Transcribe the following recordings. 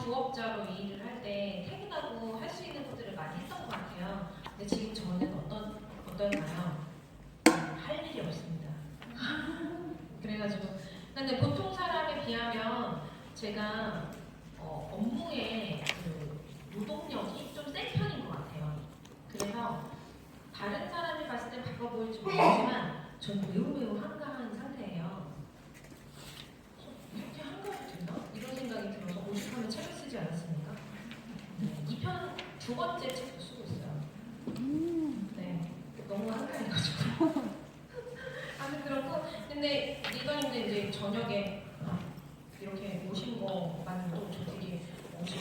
부업자로 이 일을 할 때 퇴근하고 할 수 있는 것들을 많이 했던 것 같아요. 근데 지금 저는 어떨까요? 할 일이 없습니다. 그래가지고 근데 보통 사람에 비하면 제가 업무의 그 노동력이 좀 센 편인 것 같아요. 그래서 다른 사람이 봤을 때 바빠 보일지 모르지만 전 매우 한가한 상태예요. 이렇게 한가해도 되나? 이런 생각이 들어서 오죽하면 책을 쓰지 않았습니까? 네, 이 편 두 번째 책도 쓰고 있어요. 네, 너무 한가해가지고. 아무튼 그렇고, 근데 리더님들 이제 저녁에 이렇게 오신 것만으로도 저 되게 엄청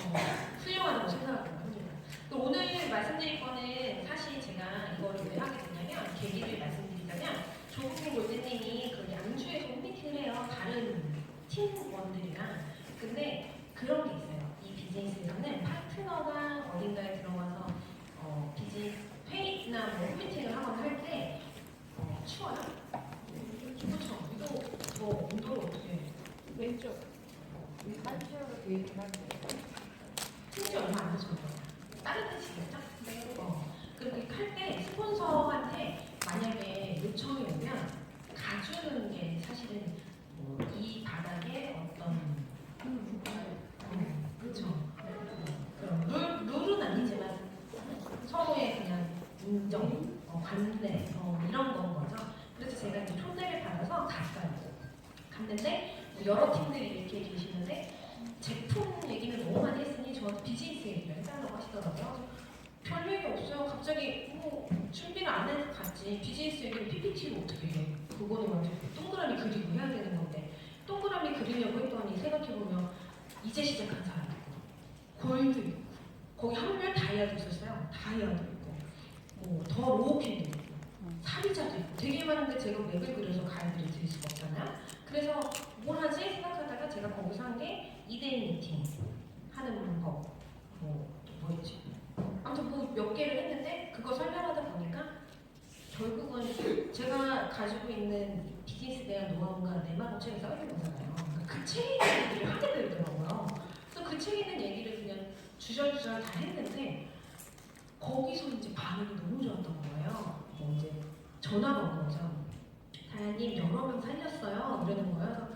훌륭하다고 생각을 합니다. 오늘 말씀드릴 거는 사실 제가 이거를 왜 하게 됐냐면, 계기를 말씀드리자면, 조국민 골드님이 그 양주에서 홈미팅을 해요. 다른 팀원들이랑. 근데 그런 게 있어요. 이 비즈니스에서는 파트너가 어딘가에 들어가서 비즈니스 회의나 뭐 홈미팅을 하거나 할 때 추워요? 그렇죠. 이거 더 온도를 어떻게 왼쪽. 한쪽으로 되긴 한데. 심지어 얼마 안 되죠. 따뜻해지겠죠? 네. 그렇게 할 때 스폰서한테 만약에 요청이 오면 가주는 게 사실은 이 바닥에 어떤 그렇죠. 그럼 룰은 아니지만 서로의 그냥 인정, 관대 이런 건 거죠. 그래서 제가 이제 초대를 받아서 갔어요. 갔는데 여러 팀들이 이렇게 계시는데 제품 얘기는 너무 많이 했으니 저한테 비즈니스 얘기를 해달라고 하시더라고요. 별 얘기 없어요. 갑자기 준비를 안 해서 갔지. 비즈니스 얘기를 PPT로 어떻게 해? 그거는 완전 동그라미 그리고 해야 되는 건데 동그라미 그리려고 했더니 생각해보면 이제 시작한 사람 있고 골드 있고 거기 한별 다이아도 있었어요. 다이아도 있고 뭐 더 로우핀도 있고 사리자도 있고 되게 많은데 제가 웹을 그려서 가이드를 드릴 수가 없잖아요. 그래서 뭘 하지 생각하다가 제가 거기서 한 게 2대1 미팅 하는 법 뭐였지? 아무튼 뭐 몇 개를 했는데 그거 설명하다 보니까 결국은 제가 가지고 있는 비즈니스에 대한 노하우가 내 마음 책에 써 있는 거잖아요. 그러니까 그 책에 있는 얘기를 하게 되더라고요. 그래서 그 책에 있는 얘기를 그냥 주절주절 다 했는데 거기서 이제 반응이 너무 좋았던 거예요. 이제 전화가 온 거죠. 다야님 여러 명 살렸어요. 이러는 거예요.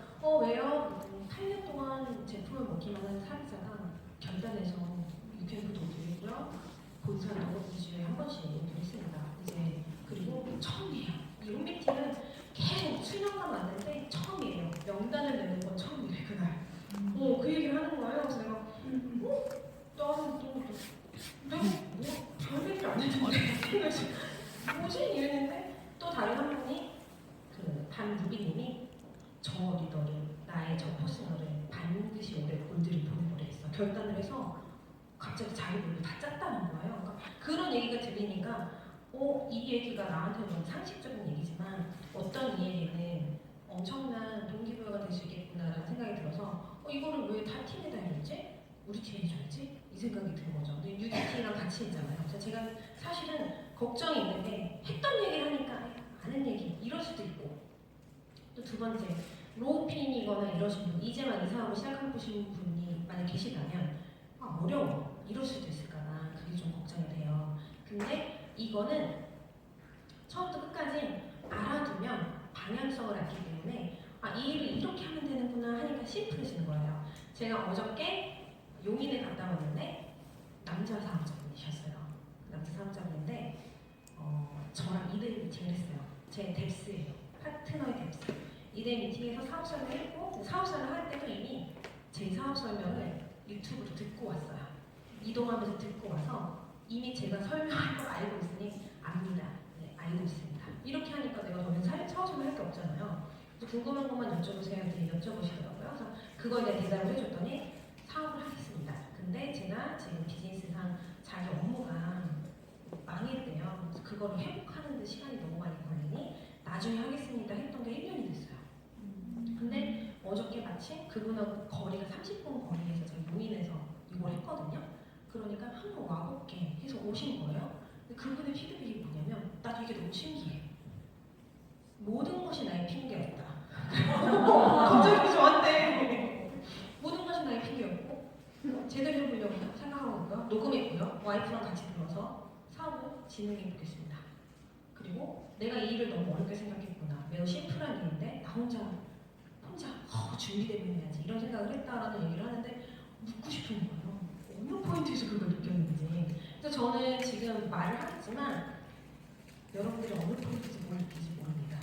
왜요? 8년 동안 제품을 먹기만 한 사업자가 결단해서 유캔푸드 드리고요. 본사는 너구지에 한 번씩 얘기를 했습니다. 이제 그리고 처음이에요. 이 홈미팅은 계속 수년간 왔는데 처음이에요. 명단을 내는 건 처음이래 그날. 그 얘기를 하는 거예요. 그래서 내가 나는 또 내가 뭐 별얘기를 안 했는데 뭐지? 이랬는데 또 다른 한 분이 그 단무비님이 저 리더를 나의 저 퍼스널을 반드시 올해 골드를 보내보려 했어. 결단을 해서 갑자기 자기 몸을 다 짰다는 거예요. 그러니까 그런 얘기가 들리니까 이 얘기가 나한테는 상식적인 얘기지만 어떤 이에게는 엄청난 동기부여가 될 수 있겠구나라는 생각이 들어서 이거를 왜 다 팀에다 해줬지? 우리 팀에 해줘야지? 이 생각이 든 거죠. 근데 UDT랑 같이 했잖아요. 그래서 제가 사실은 걱정이 있는데 했던 얘기를 하니까 아는 얘기 이럴 수도 있고 또 두 번째 로우핀이거나 이러신 분 이제만 이사하고 시작하신 분이 만약 계시다면 어려워 이럴 수도 있을까나 그게 좀 걱정이 돼요. 근데 이거는 처음부터 끝까지 알아두면 방향성을 알기 때문에 이 일을 이렇게 하면 되는구나 하니까 심플해지는 거예요. 제가 어저께 용인에 갔다 왔는데 남자 사업자분이셨어요. 남자 사업자분인데 저랑 2대1 미팅을 했어요. 제 뎁스예요. 파트너의 뎁스. 2대1 미팅에서 사업 설명을 했고 사업 설명을 할 때도 이미 제 사업 설명을 유튜브로 듣고 왔어요. 이동하면서 듣고 와서 이미 제가 설명할 걸 알고 있으니 압니다. 네, 알고 있습니다. 이렇게 하니까 내가 저는 사업 설명 할 게 없잖아요. 궁금한 것만 여쭤보세요. 이렇게 여쭤보시더라고요. 그래서 그거에 대해 대답을 해줬더니 사업을 하겠습니다. 근데 제가 지금 비즈니스상 자기 업무가 망했대요. 그래서 그거를 회복하는 데 시간이 너무 많이 걸리니 나중에 하겠습니다 했던 게 1년이 됐어요. 근데 어저께 마침 그분하고 거리가 30분 거리에서 제가 용인에서 이걸 했거든요. 그러니까 한번 와볼게 해서 오신 거예요. 근데 그분의 피드백이 뭐냐면 나도 이게 너무 신기해. 모든 것이 나의 핑계였다. 갑자기 저한테 모든 것이 나의 핑계였고 제대로 해보려고 생각하고 있고요. 녹음했고요. 와이프랑 같이 불러서 사업을 진행해 보겠습니다. 그리고 내가 이 일을 너무 어렵게 생각했구나. 매우 심플한 일인데 나 혼자 준비되면 해야지 이런 생각을 했다라는 얘기를 하는데 묻고 싶은 거예요. 어느 포인트에서 그걸 느꼈는지. 그래서 저는 지금 말을 하겠지만 여러분들이 어느 포인트에서 뭘 느끼지 모릅니다.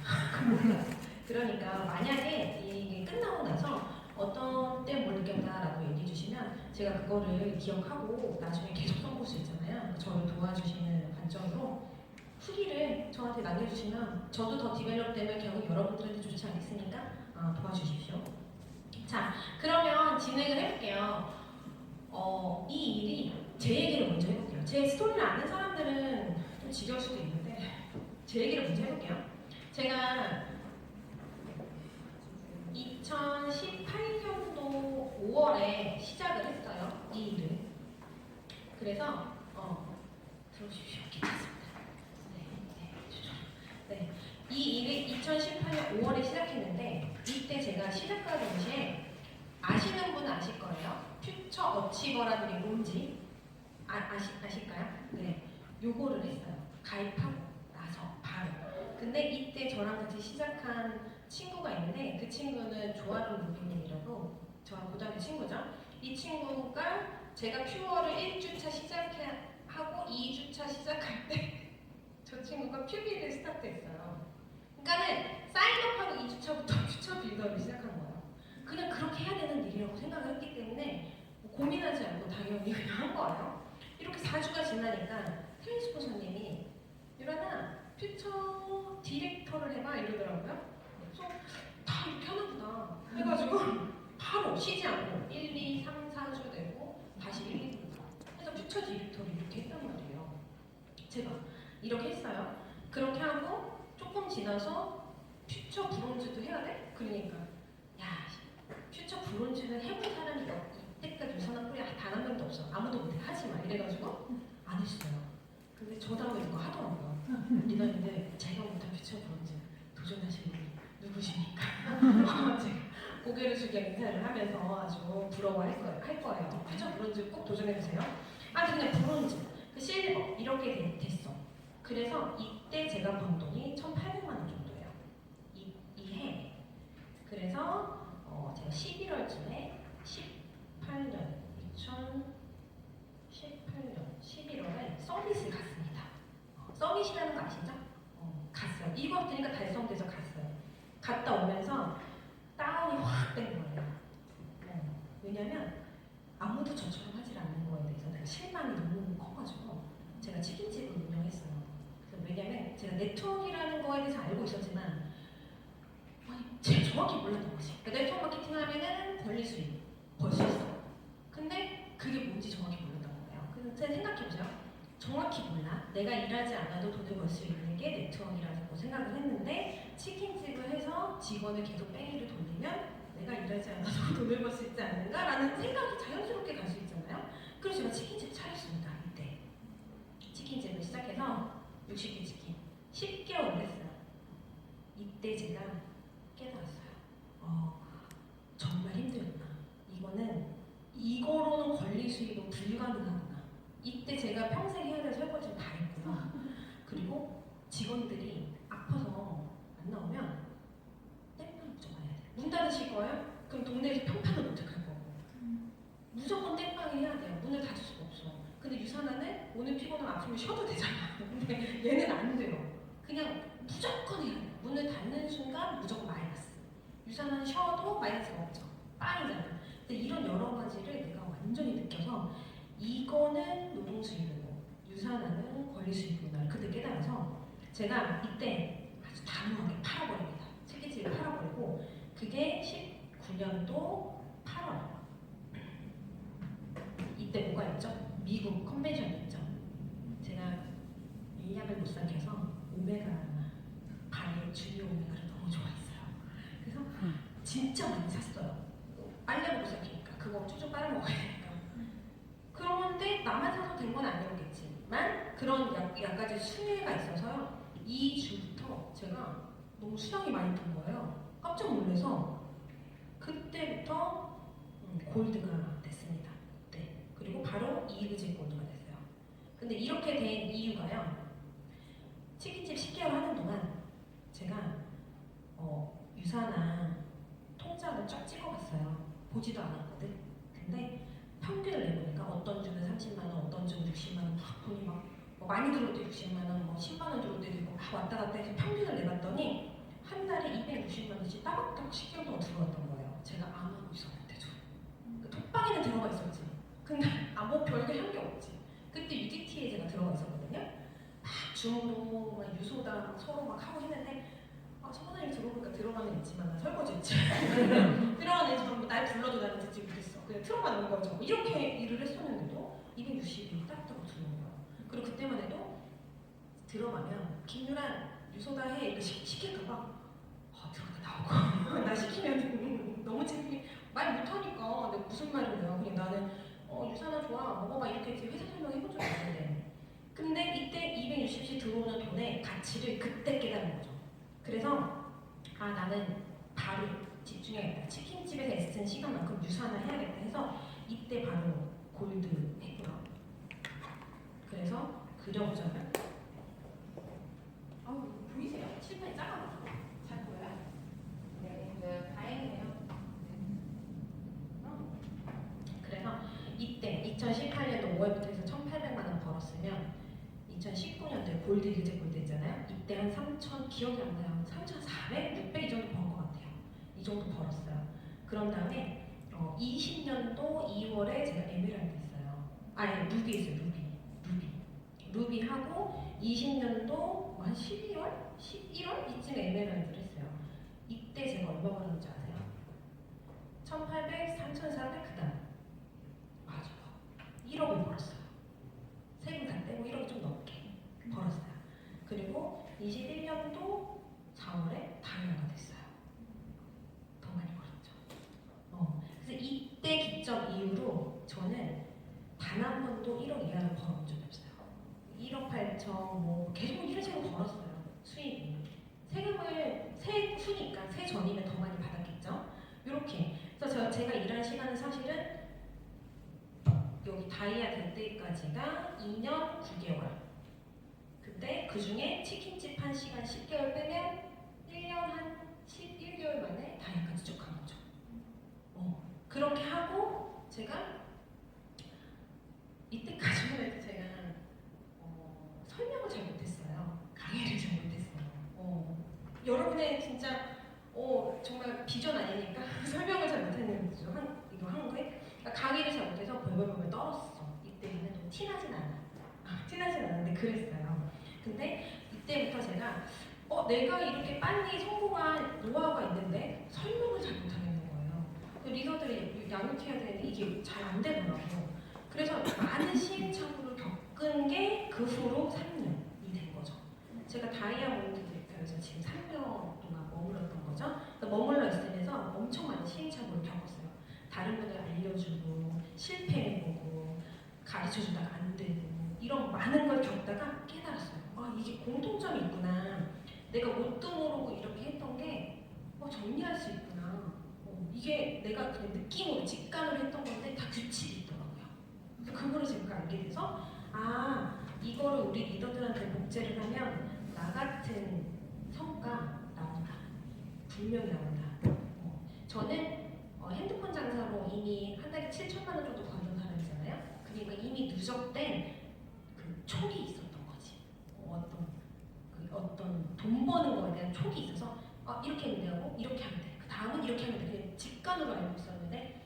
그러니까 만약에 이게 끝나고 나서 어떤 때 뭘 느꼈다라고 얘기해 주시면 제가 그거를 기억하고 나중에 계속 써볼 수 있잖아요. 저를 도와주시는 관점으로 후기를 저한테 남겨주시면 저도 더 디벨롭 되면 결국 여러분들한테 좋지 않겠습니까? 도와주십시오. 자, 그러면 진행을 해볼게요. 이 일이 제 얘기를 먼저 해볼게요. 제 스토리를 아는 사람들은 좀 지겨울 수도 있는데 제 얘기를 먼저 해볼게요. 제가 2018년도 5월에 시작을 했어요. 이 일을. 그래서 들어오십시오. 괜찮습니다. 네. 이 일을 2018년 5월에 시작했는데 이때 제가 시작과 동시에 아시는 분은 아실 거예요. 퓨처 어치버라는 게 뭔지 아실까요? 네. 요거를 했어요. 가입하고 나서 바로. 근데 이때 저랑 같이 시작한 친구가 있는데 그 친구는 조아론 루비님이라고 저랑 고등학교 친구죠. 이 친구가 제가 퓨어를 1주차 시작하고 2주차 시작할 때 저 친구가 퓨비를 스타트했어요. 그러니까는 사인업하고 2주차부터 퓨처 빌더를 시작한 거예요. 그냥 그렇게 해야 되는 일이라고 생각을 했기 때문에 뭐 고민하지 않고 당연히 그냥 한 거예요. 이렇게 4주가 지나니까 태민 스폰서님이 유라나 퓨처 디렉터를 해봐 이러더라고요. 그래서 다 이렇게 하나구나 해가지고 바로 쉬지 않고 1, 2, 3, 4주 되고 다시 1, 2, 3, 4 해서 퓨처 디렉터를 이렇게 했단 말이에요. 제가 이렇게 했어요. 그렇게 하고 조금 지나서 퓨처 브론즈도 해야 돼? 그러니까 야 퓨처 브론즈는 해본 사람이 이때까지 유산한 뿌리 단 한 명도 없어. 아무도 못해. 하지 마. 이래가지고 안 했어요. 근데 저 다음에 누가 하더라고요. 리더인데 제가 못한 퓨처 브론즈 도전하신 분이 누구십니까? 제가 고개를 숙여 인사를 하면서 아주 부러워할 거예요. 퓨처 브론즈 꼭 도전해주세요. 그냥 브론즈, 그 실버 이렇게 됐어. 그래서 이때 제가 번 돈이 1,800만 원 정도예요. 이 해. 그래서 제가 11월쯤에 2018년 11월에 서밋을 갔습니다. 서밋이라는 거 아시죠? 갔어요. 이거 들으니까 달성돼서 갔어요. 갔다 오면서 다운이 확 된 거예요. 왜냐면 아무도 저처럼 하질 않는 거에 대해서 내가 실망이 너무 커가지고 제가 치킨집을 운영했어요. 왜냐면 제가 네트워크라는 거에 대해서 알고 있었지만 제가 정확히 몰랐던 거지. 그러니까 네트워크 마케팅 하면은 벌릴 수 있고 벌 수 있어. 근데 그게 뭔지 정확히 몰랐던 거예요. 그래서 제가 생각해보세요. 정확히 몰라. 내가 일하지 않아도 돈을 벌 수 있는 게 네트워크라고 생각을 했는데 치킨집을 해서 직원을 계속 뺑이를 돌리면 내가 일하지 않아도 돈을 벌 수 있지 않는가라는 생각이 자연스럽게 갈 수 있잖아요. 그래서 제가 치킨집을 차렸습니다. 이때 치킨집을 시작해서 60개 치킨 10개월을 했어요. 이때 제가 깨달았어요. 정말 힘들구나. 이거로는 권리 수익은 불가능하구나. 이때 제가 평생 해야 될 설거지를 다 했구나. 그리고 직원들이 아파서 안 나오면 땜빵 무조건 해야 돼. 문 닫으실 거예요? 그럼 동네에서 평판을 어떻게 할 거고. 무조건 땜빵을 해야 돼요. 문을 닫을 수가 없어. 근데 유산하는 오늘 피곤하면 아프면 쉬어도 되잖아. 근데 얘는 안 돼요. 그냥 무조건 해야 돼요. 문을 닫는 순간 무조건 마이너스. 유산은 쉬어도 마이너스가 없죠. 빵이잖아. 근데 이런 여러 가지를 내가 완전히 느껴서 이거는 노동 수익이고 유산하는 권리 수익이구나. 그때 깨달아서 제가 이때 아주 단호하게 팔아버립니다. 치킨집을 팔아버리고 그게 19년도 8월. 이때 뭐가 있죠? 미국 컨벤션이 있죠. 제가 일약을 못 삼켜서 오메가 바이오 주니어 오메가를 너무 좋아했어요. 그래서 진짜 많이 샀어요. 빨려고 못 삼키니까 그거 쭉쭉 빨아 먹어야 되니까. 그런데 나만 사서 된 건 아니었겠지만 그런 약까지 수혜가 있어서요. 2주부터 제가 너무 수량이 많이 뜬 거예요. 깜짝 놀라서 그때부터 골드가 됐습니다. 네. 이의제공도가 됐어요. 근데 이렇게 된 이유가요. 치킨집 10개월 하는 동안 제가 유사나 통장을 쫙 찍어봤어요. 보지도 않았거든. 근데 평균을 내보니까 어떤 주는 30만 원, 어떤 주는 60만 원, 막 돈이 뭐 많이 들어올 때 60만 원, 뭐 10만 원 들어올 때도 있고 막 왔다 갔다 해서 평균을 내봤더니 한 달에 260만 원씩 따박따박 10개월 동안 들어왔던 거예요. 제가 안 하고 있었는데도. 그 톡방에는 들어가 있었지. 근데 뭐 별게 한 게 없지. 그때 UDT에 제가 들어가 있었거든요. 막 중도, 막 유소다 막 서로 막 하고 했는데 선생님 들어보니까 들어가는 있지만 나 설거지했지. 들어가는 있지만 날 불러도 나는 듣지 못했어. 그냥 틀어만 놓은 거죠. 이렇게 일을 했었는데도 260이 딱딱 들어온 거야. 그리고 그때만 해도 들어가면 김유란 유소다 해 이렇게 시킬까봐 들어갔다 나오고 나 시키면 너무 창피해. 말 못하니까 내가 무슨 말을 해요. 그냥 나는 유산아 좋아 먹어봐 이렇게 회사 설명해본 적이 없는데 근데 이때 260씩 들어오는 돈의 가치를 그때 깨달은 거죠. 그래서 나는 바로 집중해야겠다. 치킨집에서 애쓴 시간만큼 유산을 해야겠다 해서 이때 바로 골드 했고요. 그래서 그려보자면 보이세요? 칠판이 작아가지고 잘 보여요? 네, 다행이네요. 그래서 이때 2018년도 5월부터 해서 1,800만 원 벌었으면 2019년도에 골드 유제 골드 있잖아요. 이때 한 3,000 기억이 안 나요. 3,400, 600 이 정도 번 것 같아요. 이 정도 벌었어요. 그런 다음에 20년도 2월에 제가 에메랄드 했어요. 루비 했어요. 루비 하고 20년도 한 12월, 11월 이쯤에 에메랄드를 했어요. 이때 제가 얼마 벌었는지 아세요? 1,800, 3,400 그다음 맞아요. 1억을 벌었어요. 세금 다 떼고 1억이 좀 넘게 벌었어요. 그리고 21년도 4월에 다이아가 됐어요. 더 많이 벌었죠. 그래서 이때 기점 이후로 저는 단 한 번도 1억 이하를 벌어본 적이 없어요. 1억 8천 뭐 계속 이런 식으로 벌었어요. 수입이. 세금을 세후니까 세전이면 더 많이 받았겠죠. 이렇게. 그래서 제가 일한 시간은 사실은 여기 다이아 될 때까지가 2년 9개월. 근데 그 중에 치킨집 한 시간 10개월 빼면 1년 한 11개월 만에 다이아까지 쭉 간 거죠. 그렇게 하고 제가 이때까지만 해도 제가 설명을 잘 못했어요. 강의를 잘 못했어요. 여러분의 진짜 정말 비전 아니니까 설명을 잘 못했는데 이거 한 거에 그러니까 강의를 잘 못해서 벌벌벌 떨었어. 이때는 좀 티나진 않아. 티나진 않는데 그랬어요. 근데 이때부터 제가 내가 이렇게 빨리 성공한 노하우가 있는데 설명을 잘 못하겠는 거예요. 리더들이 양육해야 되는데 이게 잘 안 되더라고요. 그래서 많은 시행착오를 겪은 게 그 후로 3년이 된 거죠. 제가 다이아몬드 대표에서 지금 3년 동안 머물렀던 거죠. 머물러 있으면서 엄청 많은 시행착오를 겪었어요. 다른 분들 알려주고 실패해보고 가르쳐주다가 안 되고 이런 많은 걸 겪다가 깨달았어요. 이게 공통점이 있구나. 내가 뭣도 모르고 이렇게 했던 게 정리할 수 있구나. 이게 내가 그냥 느낌으로 직감으로 했던 건데 다 규칙이 있더라고요. 그래서 그거를 제가 알게 돼서 이거를 우리 리더들한테 복제를 하면 나 같은 성과 나온다. 분명히 나온다. 저는 핸드폰 장사로 이미 한 달에 7천만 원 정도 버는 사람이잖아요. 그러니까 이미 누적된 그 촉이 있었던 거지. 어떤 돈 버는 거에 대한 촉이 있어서 이렇게 하면 되고 이렇게 하면 돼. 그 다음은 이렇게 하면 돼. 그냥 직관으로 알고 있었는데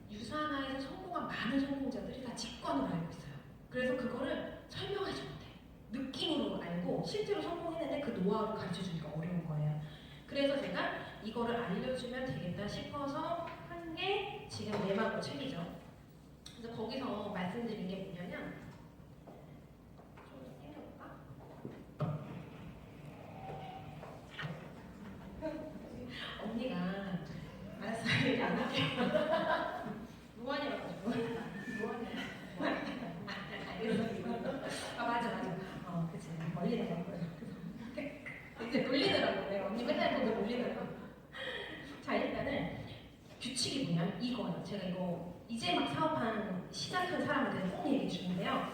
유산화에서 성공한 많은 성공자들이 다 직관으로 알고 있어요. 그래서 그거를 설명하지 못해. 느낌으로 알고 실제로 성공했는데 그 노하우를 가르쳐주기가 어려운 거예요. 그래서 제가 이거를 알려주면 되겠다 싶어서 한 게 지금 내막고 책이죠. 그래서 거기서 말씀드린 게 뭐냐면 좀 땡겨볼까? 언니가 알았어 얘기 안 할게요. 무한이라고 가지고 무한이야. 맞아. 그치. 멀리더라고요. 이제 놀리더라고요. 네, 언니 맨날 보고 놀리더라고요. 자, 일단은 규칙이 뭐냐면 이거예요. 제가 이거 이제 막 사업한 시작한 사람한테는 꼭 얘기해 주는데요.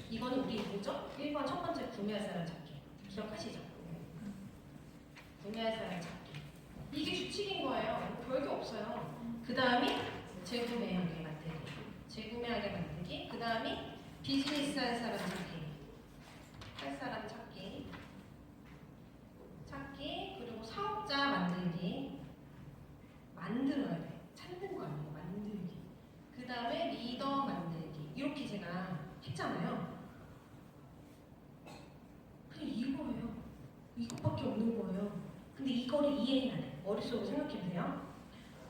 이거는 우리 뭐죠? 1번 첫 번째 구매할 사람 찾기. 기억하시죠? 구매할 사람 찾기. 이게 규칙인 거예요. 별게 없어요. 그 다음이 재구매하게 만들기. 재구매하게 만들기. 그 다음이 비즈니스 할 사람 찾기. 할 사람 찾기. 찾기. 그리고 사업자 만들기. 만들어야 돼. 찾는 거 아니고 만들기. 그 다음에 리더 만들기. 이렇게 제가 했잖아요. 그냥 이거예요. 이것밖에 없는 거예요. 근데 이거를 이해해야 돼. 머릿속으로 생각해보세요.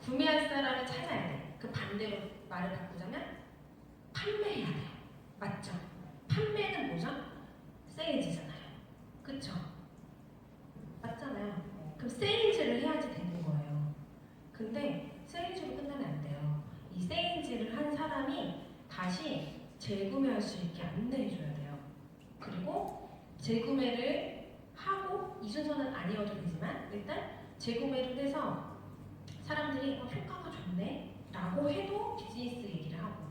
구매할 사람을 찾아야 돼. 그 반대로 말을 바꾸자면 판매해야 돼요. 맞죠? 판매는 뭐죠? 세일즈잖아요. 그쵸? 맞잖아요. 그럼 세일즈를 해야지 되는 거예요. 근데 세일즈로 끝나면 안 돼요. 이 세일즈를 한 사람이 다시 재구매할 수 있게 안내해줘야 돼요. 그리고 재구매를 하고 이 순서는 아니어도 되지만 일단 재구매를 해서 사람들이 효과가 좋네 라고 해도 비즈니스 얘기를 하고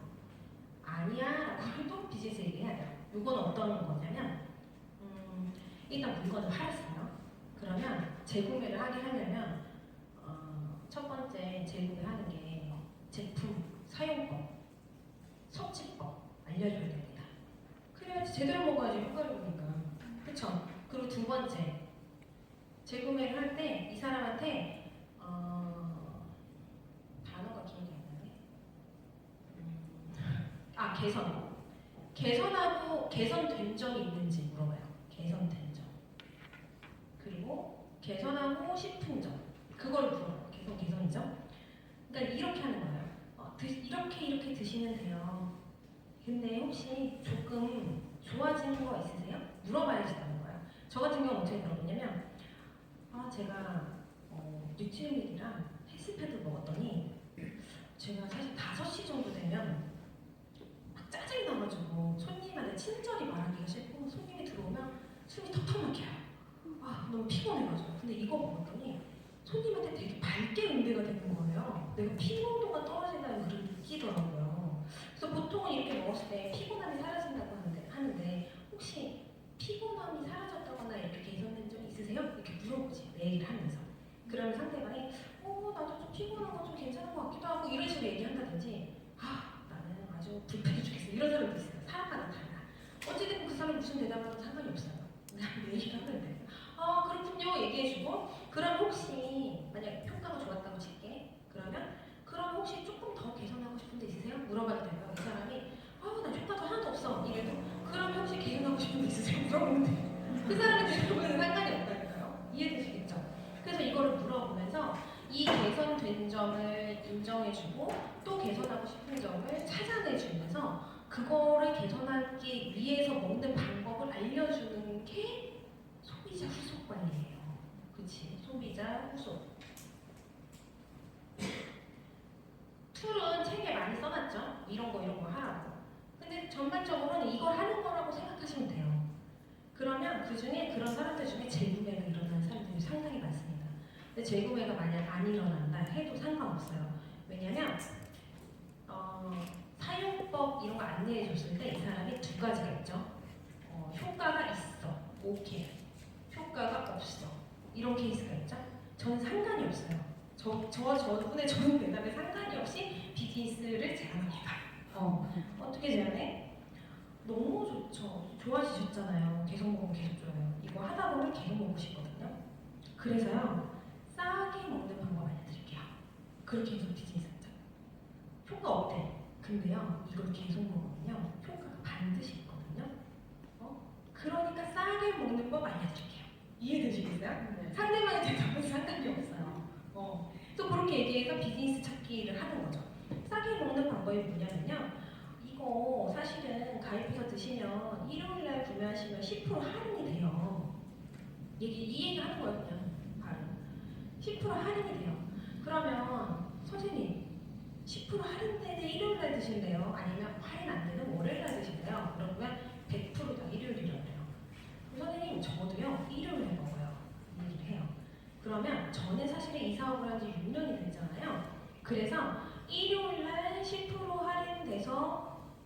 아니야 라고 해도 비즈니스 얘기를 해야 돼요. 이건 어떤 거냐면 일단 물건을 팔았어요. 그러면 재구매를 하게 하려면 첫 번째 재구매하는 게 제품 사용법, 섭취법 알려줘야 됩니다. 그래야지 제대로 먹어야지 효과를 보니까. 그쵸? 그리고 두 번째 재구매를 할 때 이 사람한테 단어가 기억이 안 나네. 개선하고 개선된 점이 있는지 물어봐요. 개선된 점. 그리고 개선하고 싶은 점. 그걸 물어봐요. 개선이죠. 그러니까 이렇게 하는 거예요. 이렇게 드시면 돼요. 근데 혹시 조금 좋아지는 거 있으세요? 물어봐야지 되는 거예요. 저 같은 경우는 어떻게 물어보냐면 제가 뉴트리밀이랑 헬스패드 먹었더니 제가 사실 5시 정도 되면 막 짜증이 나가지고 손님한테 친절히 말하기가 싫고 손님이 들어오면 숨이 턱턱 막혀요. 너무 피곤해가지고. 근데 이거 먹었더니 손님한테 되게 밝게 응대가 되는 거예요. 내가 피곤도가 떨어진다는 걸 느끼더라고요. 그래서 보통은 이렇게 먹었을 때 피곤함이 사라진다고 하는데 혹시 피곤함이 사라졌다거나 이렇게 개선된 점 있으세요? 이렇게 물어보지. 내 얘기를 하면서. 그러면 상대방이 나도 좀 피곤한 거 좀 괜찮은 것 같기도 하고 이런 식으로 얘기한다든지 나는 아주 불편해 죽겠어. 이런 사람도 있어요. 사람마다 달라. 어쨌든 그 사람 무슨 대답을 하도 상관이 없어요. 내 얘기를 하면 돼. 그렇군요. 얘기해주고 그럼 혹시 만약 효과가 좋았다고 칠게. 그럼 혹시 조금 더 개선하고 싶은 데 있으세요? 물어봐도 돼요. 이 사람이 난 효과도 하나도 없어. 이래도 그럼 혹시 개선하고 싶은 데 있으세요? 물어보면 돼요. 그 사람의 대답은 상관이 없다니까요. 이해되시겠죠? 그래서 이거를 물어보면서 이 개선된 점을 인정해주고 또 개선하고 싶은 점을 찾아내주면서 그거를 개선하기 위해서 먹는 방법을 알려주는 게 소비자 후속 관리예요. 그치? 소비자 후속. 툴은 책에 많이 써놨죠? 이런 거 하라고. 근데 전반적으로는 이걸 하는 거라고 생각하시면 돼요. 그러면 그 중에 그런 사람들 중에 재구매가 일어나는 사람들이 상당히 많습니다. 근데 재구매가 만약 안 일어난다 해도 상관없어요. 왜냐면 사용법 이런 거 안내해 줬을 때 이 사람이 두 가지가 있죠. 효과가 있어. 오케이. 효과가 없어. 이런 케이스가 있죠. 저는 상관이 없어요. 저와 저분의 좋은 대답에 상관이 없이 비즈니스를 제안합니다. 어떻게 제안해? 너무 좋죠. 좋아지셨잖아요. 계속 먹으면 계속 좋아요. 이거 하다 보면 계속 먹고 싶거든요. 그래서요. 싸게 먹는 방법 알려드릴게요. 그렇게 해서 비즈니스 하죠. 효과 어때? 근데요. 이걸 계속 먹으면요. 효과가 반드시 있거든요. 그러니까 싸게 먹는 법 알려드릴게요. 이해되시겠어요? 네. 상대방의 대답은 상관이 없어요. 또 그렇게 얘기해서 비즈니스 찾기를 하는 거죠. 싸게 먹는 방법이 뭐냐면요. 이거 사실은 가입해서 드시면 일요일날 구매하시면 10% 할인이 돼요. 이 얘기 하는 거예요, 그냥. 바로. 10% 할인이 돼요. 그러면 선생님 10% 할인되는 일요일날 드실래요? 아니면 할인 안 되는 월요일날 드실래요? 그러면 100%다 일요일이라고 해요. 선생님 저도요 일요일에 먹어요. 이 얘기를 해요. 그러면 저는 사실은 이 사업을 한 지 6년이 됐잖아요. 그래서 일요일날 10% 할인돼서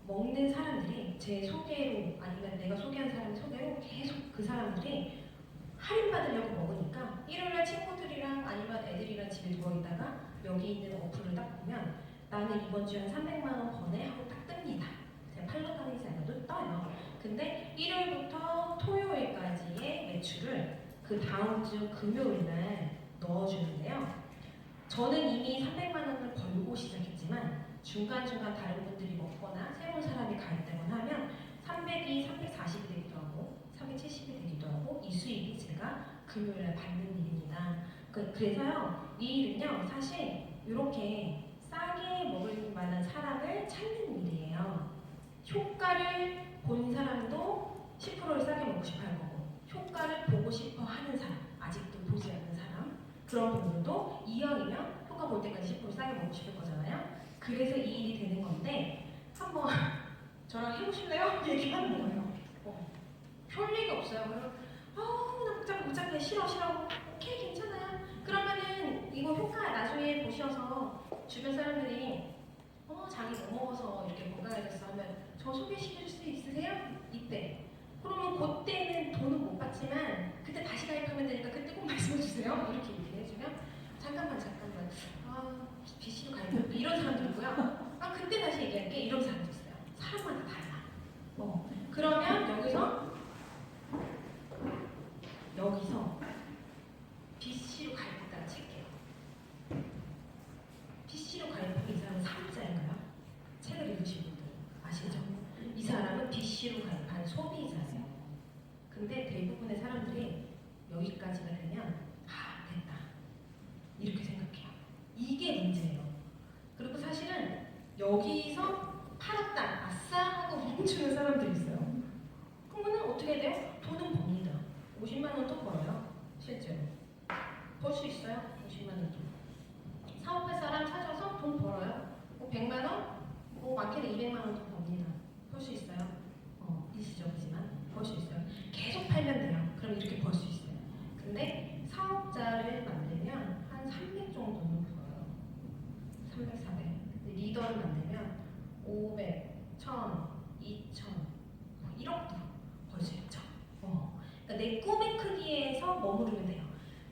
먹는 사람들이 제 소개로 아니면 내가 소개한 사람 소개로 계속 그 사람들이 할인받으려고 먹으니까 일요일날 친구들이랑 아니면 애들이랑 집에 누워있다가 여기 있는 어플을 딱 보면 나는 이번 주에 한 300만 원 버네 하고 딱 뜹니다. 제가 팔로 다니지 않아도 떠요. 근데 일요일부터 토요일까지의 매출을 그 다음 주 금요일날 넣어주는데요. 저는 이미 300만 원을 벌고 시작했지만 중간중간 다른 분들이 먹거나 새로운 사람이 가입되거나 하면 300이 340이 되기도 하고 370이 되기도 하고 이 수익이 제가 금요일에 받는 일입니다. 그래서요 이 일은요 사실 이렇게 싸게 먹을 만한 사람을 찾는 일이에요. 효과를 본 사람도 10%를 싸게 먹고 싶어 할 거고 효과를 보고 싶어 하는 사람 아직도 보지 않는 사람 그런 분들도 이왕이면 효과 볼 때까지 10% 싸게 먹고 싶을 거잖아요. 그래서 이 일이 되는 건데 한번 저랑 해보실래요? 얘기하는 거예요. 별 얘기 없어요. 그럼 나 복잡해 싫어 오케이 괜찮아요. 그러면은 이거 효과 나중에 보셔서 주변 사람들이 자기 뭐 먹어서 이렇게 건강해졌어 하면 저 소개시켜줄 수 있으세요? 이때 그러면 그때는 돈은 못 받지만 그때 다시 가입하면 되니까 그때 꼭 말씀해 주세요. 이렇게 얘기해주면 잠깐만 BC로 가입해 이런 사람도 있고요. 그때 다시 얘기할게 이런 사람도 있어요. 사람마다 달라. 그러면 여기서 BC로 가입했다가 칠게요. BC로 가입한 이 사람은 사업자인가요? 책을 읽으신 분들 아시죠? 이 사람은 BC로 가입한 소비자예요. 근데 대부분의 사람들이 여기까지가 되면 됐다 이렇게 생각해요. 이게 문제예요. 그리고 사실은 여기서 팔았다 아싸 하고 멈추는 사람들이 있어요. 그러면 어떻게 돼요? 돈은 법니다. 50만 원 또 벌어요. 실제로 벌 수 있어요. 50만 원도 사업할 사람 찾아서 돈 벌어요. 100만 원? 많게는 200만 원도 법니다. 벌 수 있어요. 일시적이지만 벌 수 있어요. 계속 팔면 돼요. 그럼 이렇게 벌 수 있어요. 근데 사업자를 만들면 한 300 정도는 벌어요. 300, 400. 리더를 만들면 500, 1000, 2000, 1억도 벌 수 있죠. 그러니까 내 꿈의 크기에서 머무르면 돼요.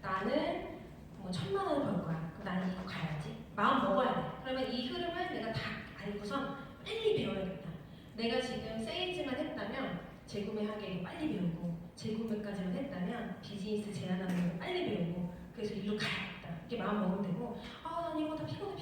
나는 1000만 원을 벌 거야. 그럼 나는 이거 가야지. 마음 먹어야 돼. 그러면 이 흐름을 내가 다 알고선 빨리 배워야겠다. 내가 지금 세일즈만 했다면 재구매하기 빨리 배우고 재구매까지만 했다면 비즈니스 제안하는 거 빨리 배우고 그래서 이리로 가야겠다. 이렇게 마음 먹으면 되고 난 이거 다 피곤해.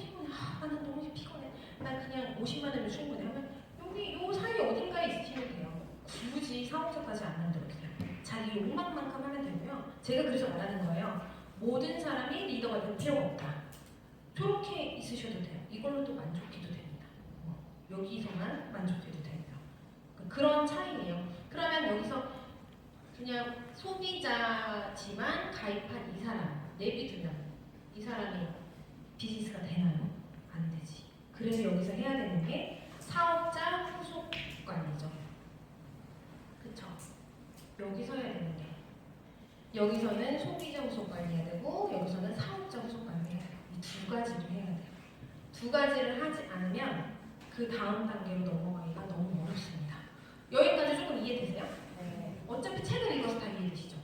나는 너무 피곤해. 난 그냥 50만 원이면 충분해 하면 여기 요 사이 어딘가에 있으시면 돼요. 굳이 사업자까지 안 만들어주세요. 자기 욕망만큼 하면 되고요. 제가 그래서 말하는 거예요. 모든 사람이 리더가 될 필요가 없다. 저렇게 있으셔도 돼요. 이걸로도 만족해도 됩니다. 여기서만 만족해도 됩니다. 그런 차이예요. 그러면 여기서 그냥 소비자지만 가입한 이 사람 내비두면 이 사람이 비즈니스가 되나요? 안 되지. 그래서 여기서 해야 되는 게 사업자 후속 관리죠. 그쵸? 여기서 해야 되는 게 여기서는 소비자 후속 관리해야 되고 여기서는 사업자 후속 관리해야 돼요. 이 두 가지를 해야 돼요. 두 가지를 하지 않으면 그 다음 단계로 넘어가기가 너무 어렵습니다. 여기까지 조금 이해되세요? 네. 어차피 책을 읽어서 다 이해되시죠?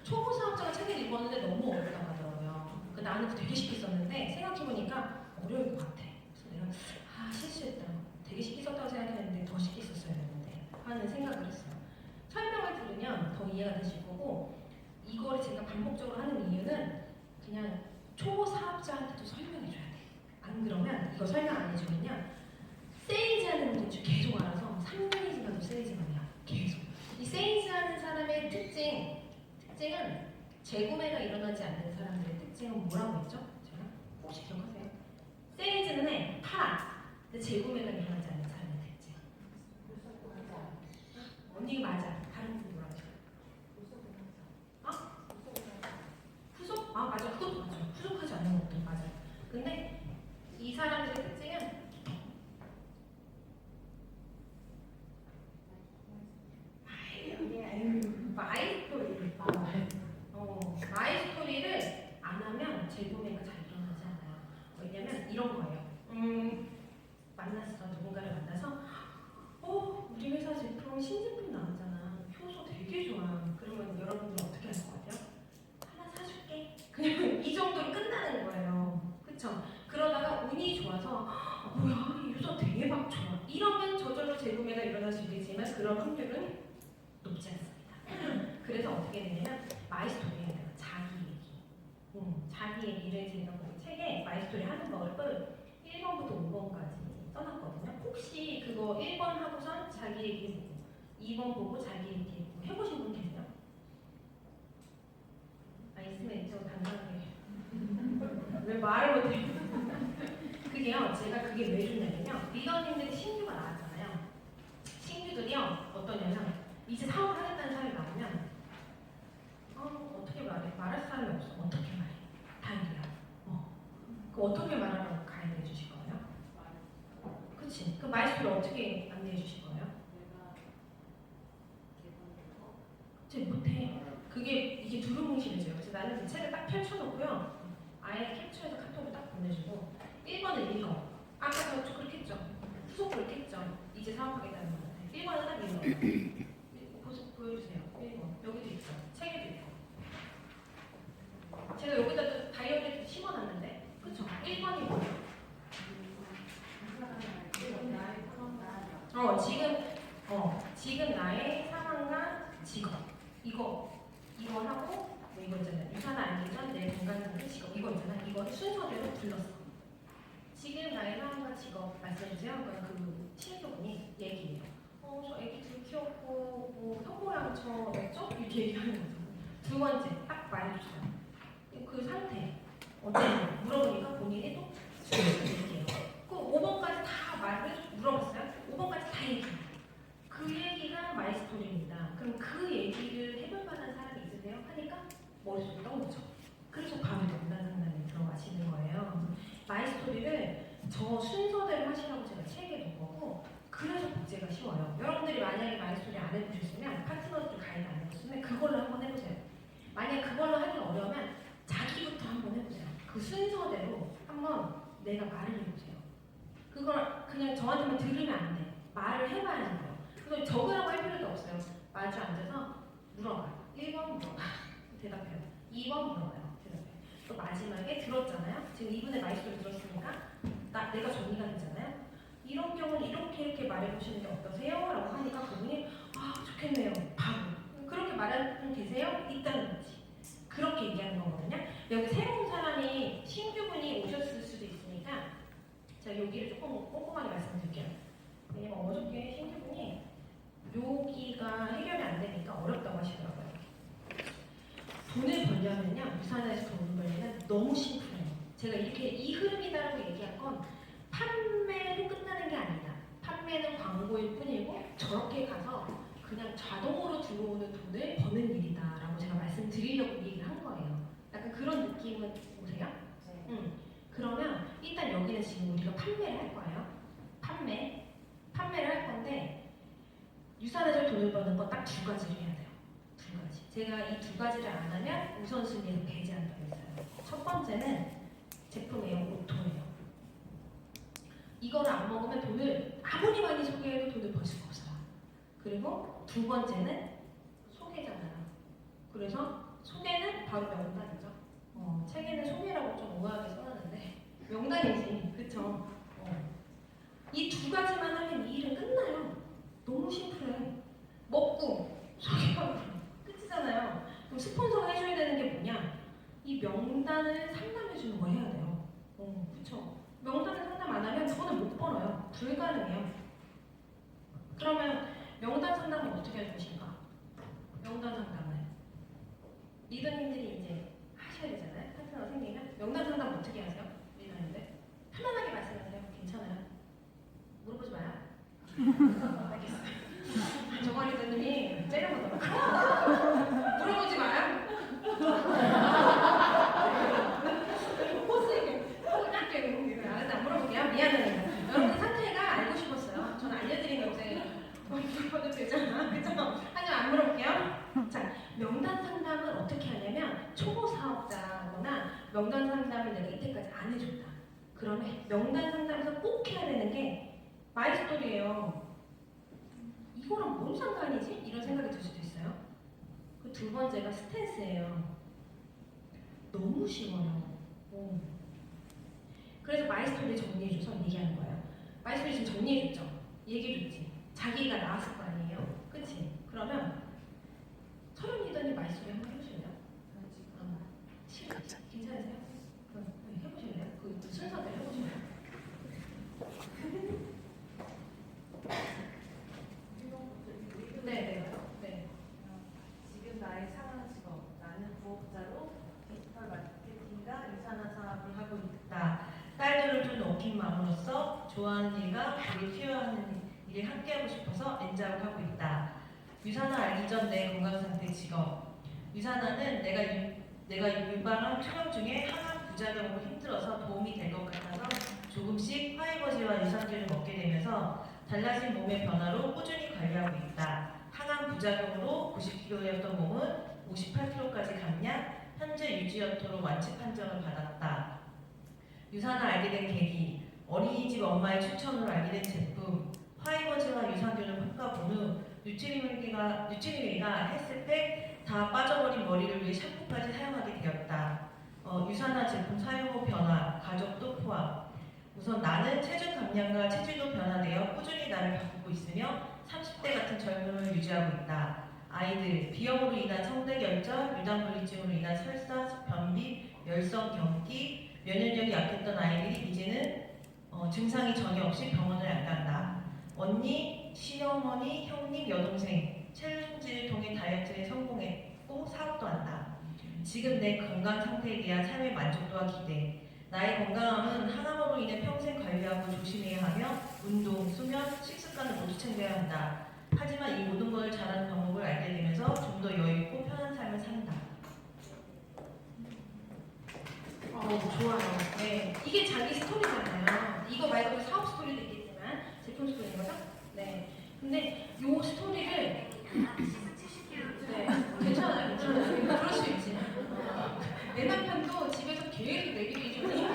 초보 사업자가 책을 읽었는데 너무 어렵다고 하더라고요. 나는 되게 쉽게 썼는데 생각해보니까 어려울 것 같아. 그래서 내가 실수했다. 되게 쉽게 썼다고 생각했는데 더 쉽게 썼어야 했는데 하는 생각을 했어요. 설명을 들으면 더 이해가 되실 거고 이거를 제가 반복적으로 하는 이유는 그냥 초보 사업자한테도 설명해줘야 돼. 안 그러면 이거 설명 안 해주면요 세일즈하는 분들 계속 알아서 3년이 지나도 세일즈만 해요. 계속. 이 세일즈하는 사람의 특징은 재구매가 일어나지 않는 사람들의 특징은 뭐라고 했죠? 제가 혹시 기억하세요? 세일즈는 해, 팔아. 근데 재구매가 일어나지 않는 사람의 특징. 언니가 맞아. 다른 분 뭐라고 했어요? 후속? 맞아. 그것도 맞아. 후속하지 않는 것도 맞아. 근데 이 사람들의 특징은 마이 스토리를 마이 스토리를 안 하면 재구매가 잘 일어나지 않아요. 왜냐면 이런 거예요. 만났어. 누군가 그럴 확률은 높지 않습니다. 그래서 어떻게 되냐면 마이스토리예요. 자기 얘기. 자기 얘기를 제가 그 책에 마이스토리 하는 법을 1번부터 5번까지 써놨거든요. 혹시 그거 1번 하고선 자기 얘기 보고 2번 보고 자기 얘기 보고 해보신 분 계세요? 있으면 있죠. 당당하게. 왜 말을 못해? 그게요. 제가 그게 왜 좋냐면요. 리더님들이 신규가 나왔잖아요. 신규들이요. 어떤 영상 이제 사업을 하겠다는 사람이 나오면 어떻게 말해? 말할 사람이 없어. 어떻게 말해? 다행이야. 그 어떻게 말하라고 가이드 해주실 거예요? 그치? 그 말씀을 어떻게 안내해 주실 거예요? 제 못해. 이게 두루뭉실해져요. 그래서 나는 그 책을 딱 펼쳐놓고요. 아예 캡처해서 카톡을 딱 보내주고 1번을 읽어. 아까 저 그렇게 했죠? 후속 그렇게 했죠? 이제 사업하겠다는 거 같아. 1번을 딱 읽어. 보여주세요. 1번. 여기도 있죠. 책에도 있고. 제가 여기다 또 다이어리를 심어놨는데 그쵸? 1번이 뭐예요? 지금 나의 상황과 직업 이거 하고 뭐 이거 있잖아요. 유산화 알기 전 내 건강 상태 직업 이거 있잖아. 이거를 순서대로 불렀어. 지금 나의 상황과 직업 말씀해주세요. 그러니까 그 친구분이 얘기해요. 저 애기 둘 키웠고 뭐 현모양처였죠? 이렇게 얘기하는 거죠. 두 번째 딱 말해주세요. 그 상태 어땠냐 물어보니까 본인이 또 얘기해요. 그 5번까지 다 말을 물어봤어요. 5번까지 다 얘기해요. 그 얘기가 마이스토리입니다. 그럼 그 얘기를 해볼 만한 사람이 있으세요? 하니까 머릿속에 떠오르죠. 그래서 바로 명단 상담에 들어가시는 거예요. 마이스토리를 저 순서대로 하시라고 제가 책에 놓은 거고 그래서 복제가 쉬워요. 여러분들이 만약에 마이스토리 안 해보셨으면 파트너들 가이드 안 해보셨으면 그걸로 한번 해보세요. 만약 그걸로 하기 어려우면 자기부터 한번 해보세요. 그 순서대로 한번 내가 말을 해보세요. 그걸 그냥 저한테만 들으면 안 돼. 말을 해봐야 하는 거예요. 그래서 적으라고 할 필요도 없어요. 마주 앉아서 물어봐. 1번 물어봐. 대답해요. 2번 물어봐요. 대답해요. 또 마지막에 들었잖아요. 지금 이분의 말씀을 들었으니까 내가 정리가 되잖아요. 이런 경우는 이렇게 말해보시는 게 어떠세요? 라고 하니까 그분이 좋겠네요. 바로. 그렇게 말하는 분 계세요? 있다는 거지. 그렇게 얘기하는 거거든요. 여기 새로운 사람이 신규분이 오셨을 수도 있으니까 제가 여기를 조금 꼼꼼하게 말씀드릴게요. 왜냐면 어저께 신규분이 여기가 해결이 안 되니까 어렵다고 하시더라고요. 돈을 벌려면요, 유산에서 돈을 벌려면 너무 심플해요. 제가 이렇게 이 흐름이다라고 얘기한 건 판매로 끝나는 게 아니다. 판매는 광고일 뿐이고 저렇게 가서 그냥 자동으로 들어오는 돈을 버는 일이다라고 제가 말씀드리려고 얘기를 한 거예요. 약간 그런 느낌은 오세요? 네. 그러면 일단 여기는 지금 우리가 판매를 할 거예요. 판매를 할 건데 유산에서 돈을 버는 건 딱 두 가지를 해야 돼요. 두 가지. 제가 이 두 가지를 안 하면 우선순위에서 배제한다고 했어요. 첫 번째는 제품이에요. 오토예요. 이거를 안 먹으면 돈을 아무리 많이 소개해도 돈을 벌 수가 없어요. 그리고 두 번째는 소개잖아요. 그래서 소개는 바로 명단이죠. 책에는 소개라고 좀 우아하게 써놨는데 명단이지, 그쵸? 이 두 가지만 하면 이 일은 끝나요. 너무 심플해. 먹고 소개하고 끝이잖아요. 그럼 스폰서가 해줘야 되는 게 뭐냐? 이 명단을 상담해주는 걸 해야 돼요. 그쵸? 명단을 상담 안 하면 돈을 못 벌어요. 불가능해요. 그러면 명단 상담은 어떻게 해주실까? 명단 상담을 리더님들이 이제 하셔야 되잖아요. 파트너가 생기면 명단 상담 어떻게 하세요? 리더님들 편안하게 말씀하세요. 괜찮아요. 물어보지 마요. 알겠어요. 정화 리더님이 째려보더라고요. 물어보지 마요. 알았어, 안 물어볼게요. 미안해요. 여러분 상태가 알고 싶었어요. 저는 알려드린 것에 물어봐도 되잖아. 그죠? 하지만 안 물어볼게요. 자, 명단 상담은 어떻게 하냐면 초보 사업자거나 명단 상담을 내가 이때까지 안 해줬다. 그러면 명단 상담에서 꼭 해야 되는 게 마이스토리예요. 이거랑 뭔 상관이지? 이런 생각이 들 수도 있어요. 그 두 번째가 스탠스예요. 너무 쉬워요. 그래서 마이스토리 정리해줘서 얘기하는 거예요. 마이스토리 지금 정리해줬죠? 얘기해줬지? 자기가 나왔을 거 아니에요? 그러면 서른 리더님 말씀에 한번 해보실래요? 싫어. 괜찮으세요? 그럼 해보실래요? 그 순서대로 해보실래요? 네. 지금 나의 상한 직업, 나는 부업자로 디지털 마케팅과 유산화 사업을 하고 있다. 딸들을 좀 높인 마음으로써 좋아하는 일과 그를 키워하는 일에 함께하고 싶어서 엔잡을 하고 있다. 유산화 알기 전 내 건강 상태 직업. 유산화는 내가 유방암 투병 중에 항암 부작용으로 힘들어서 도움이 될 것 같아서 조금씩 화이버지와 유산균을 먹게 되면서 달라진 몸의 변화로 꾸준히 관리하고 있다. 항암 부작용으로 90kg였던 몸은 58kg까지 감량, 현재 유지연토로 완치 판정을 받았다. 유산화 알게 된 계기, 어린이집 엄마의 추천으로 알게 된 제품, 화이버즈와 유산균을 섞어본 후 뉴트리밀리가 헬스팩 다 빠져버린 머리를 위해 샴푸까지 사용하게 되었다. 유산화 제품 사용 후 변화, 가족도 포함. 우선 나는 체중 감량과 체질도 변화되어 꾸준히 나를 바꾸고 있으며 30대 같은 젊음을 유지하고 있다. 아이들, 비염으로 인한 성대결절, 유당불내증으로 인한 설사, 변비, 열성, 경기, 면역력이 약했던 아이들이 이제는 증상이 전혀 없이 병원을 안 간다. 언니, 시어머니, 형님, 여동생, 챌린지를 통해 다이어트에 성공했고 사업도 한다. 지금 내 건강 상태에 대한 삶의 만족도와 기대. 나의 건강함은 항암으로 인해 평생 관리하고 조심해야 하며 운동, 수면, 식습관을 모두 챙겨야 한다. 하지만 이 모든 것을 잘하는 방법을 알게 되면서 좀 더 여유있고 편한 삶을 산다. 좋아요. 네. 이게 자기 스토리잖아요. 이거 말고도 사업 스토리도 있겠지만 제품 스토리인 거죠? 네. 근데 요 스토리를 네. 괜찮아요. 그럴 수 있지. 내 남편도 집에서 계속 내비게이션이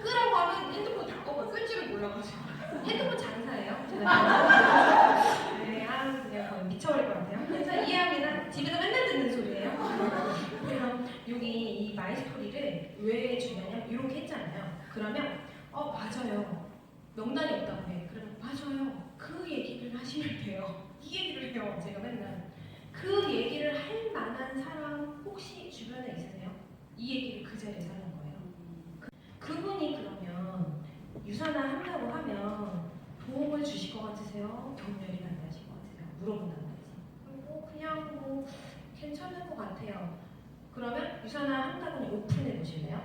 끄라고 하면 핸드폰 다 꺼고 끌 줄을 몰라가지고 핸드폰 장사예요. 네, 그냥 거의 미쳐버릴 것 같아요. 그래서 이해합니다. 집에서 맨날 듣는 소리예요. 그럼 여기 이 마이스토리를 왜 주냐면 이렇게 했잖아요. 그러면 맞아요. 명단이 없다고 해. 그러면 맞아요. 그 얘기를 하시면 돼요. 이 얘기를 해요. 제가 맨날. 그 얘기를 할 만한 사람 혹시 주변에 있으세요? 이 얘기를 그 자리에서 하는 거예요. 그분이 그러면 유산화 한다고 하면 도움을 주실 것 같으세요? 격려를 만나실 것 같으세요? 물어본단 말이지. 그냥 괜찮을 것 같아요. 그러면 유산화 한다고 오픈해 보실래요?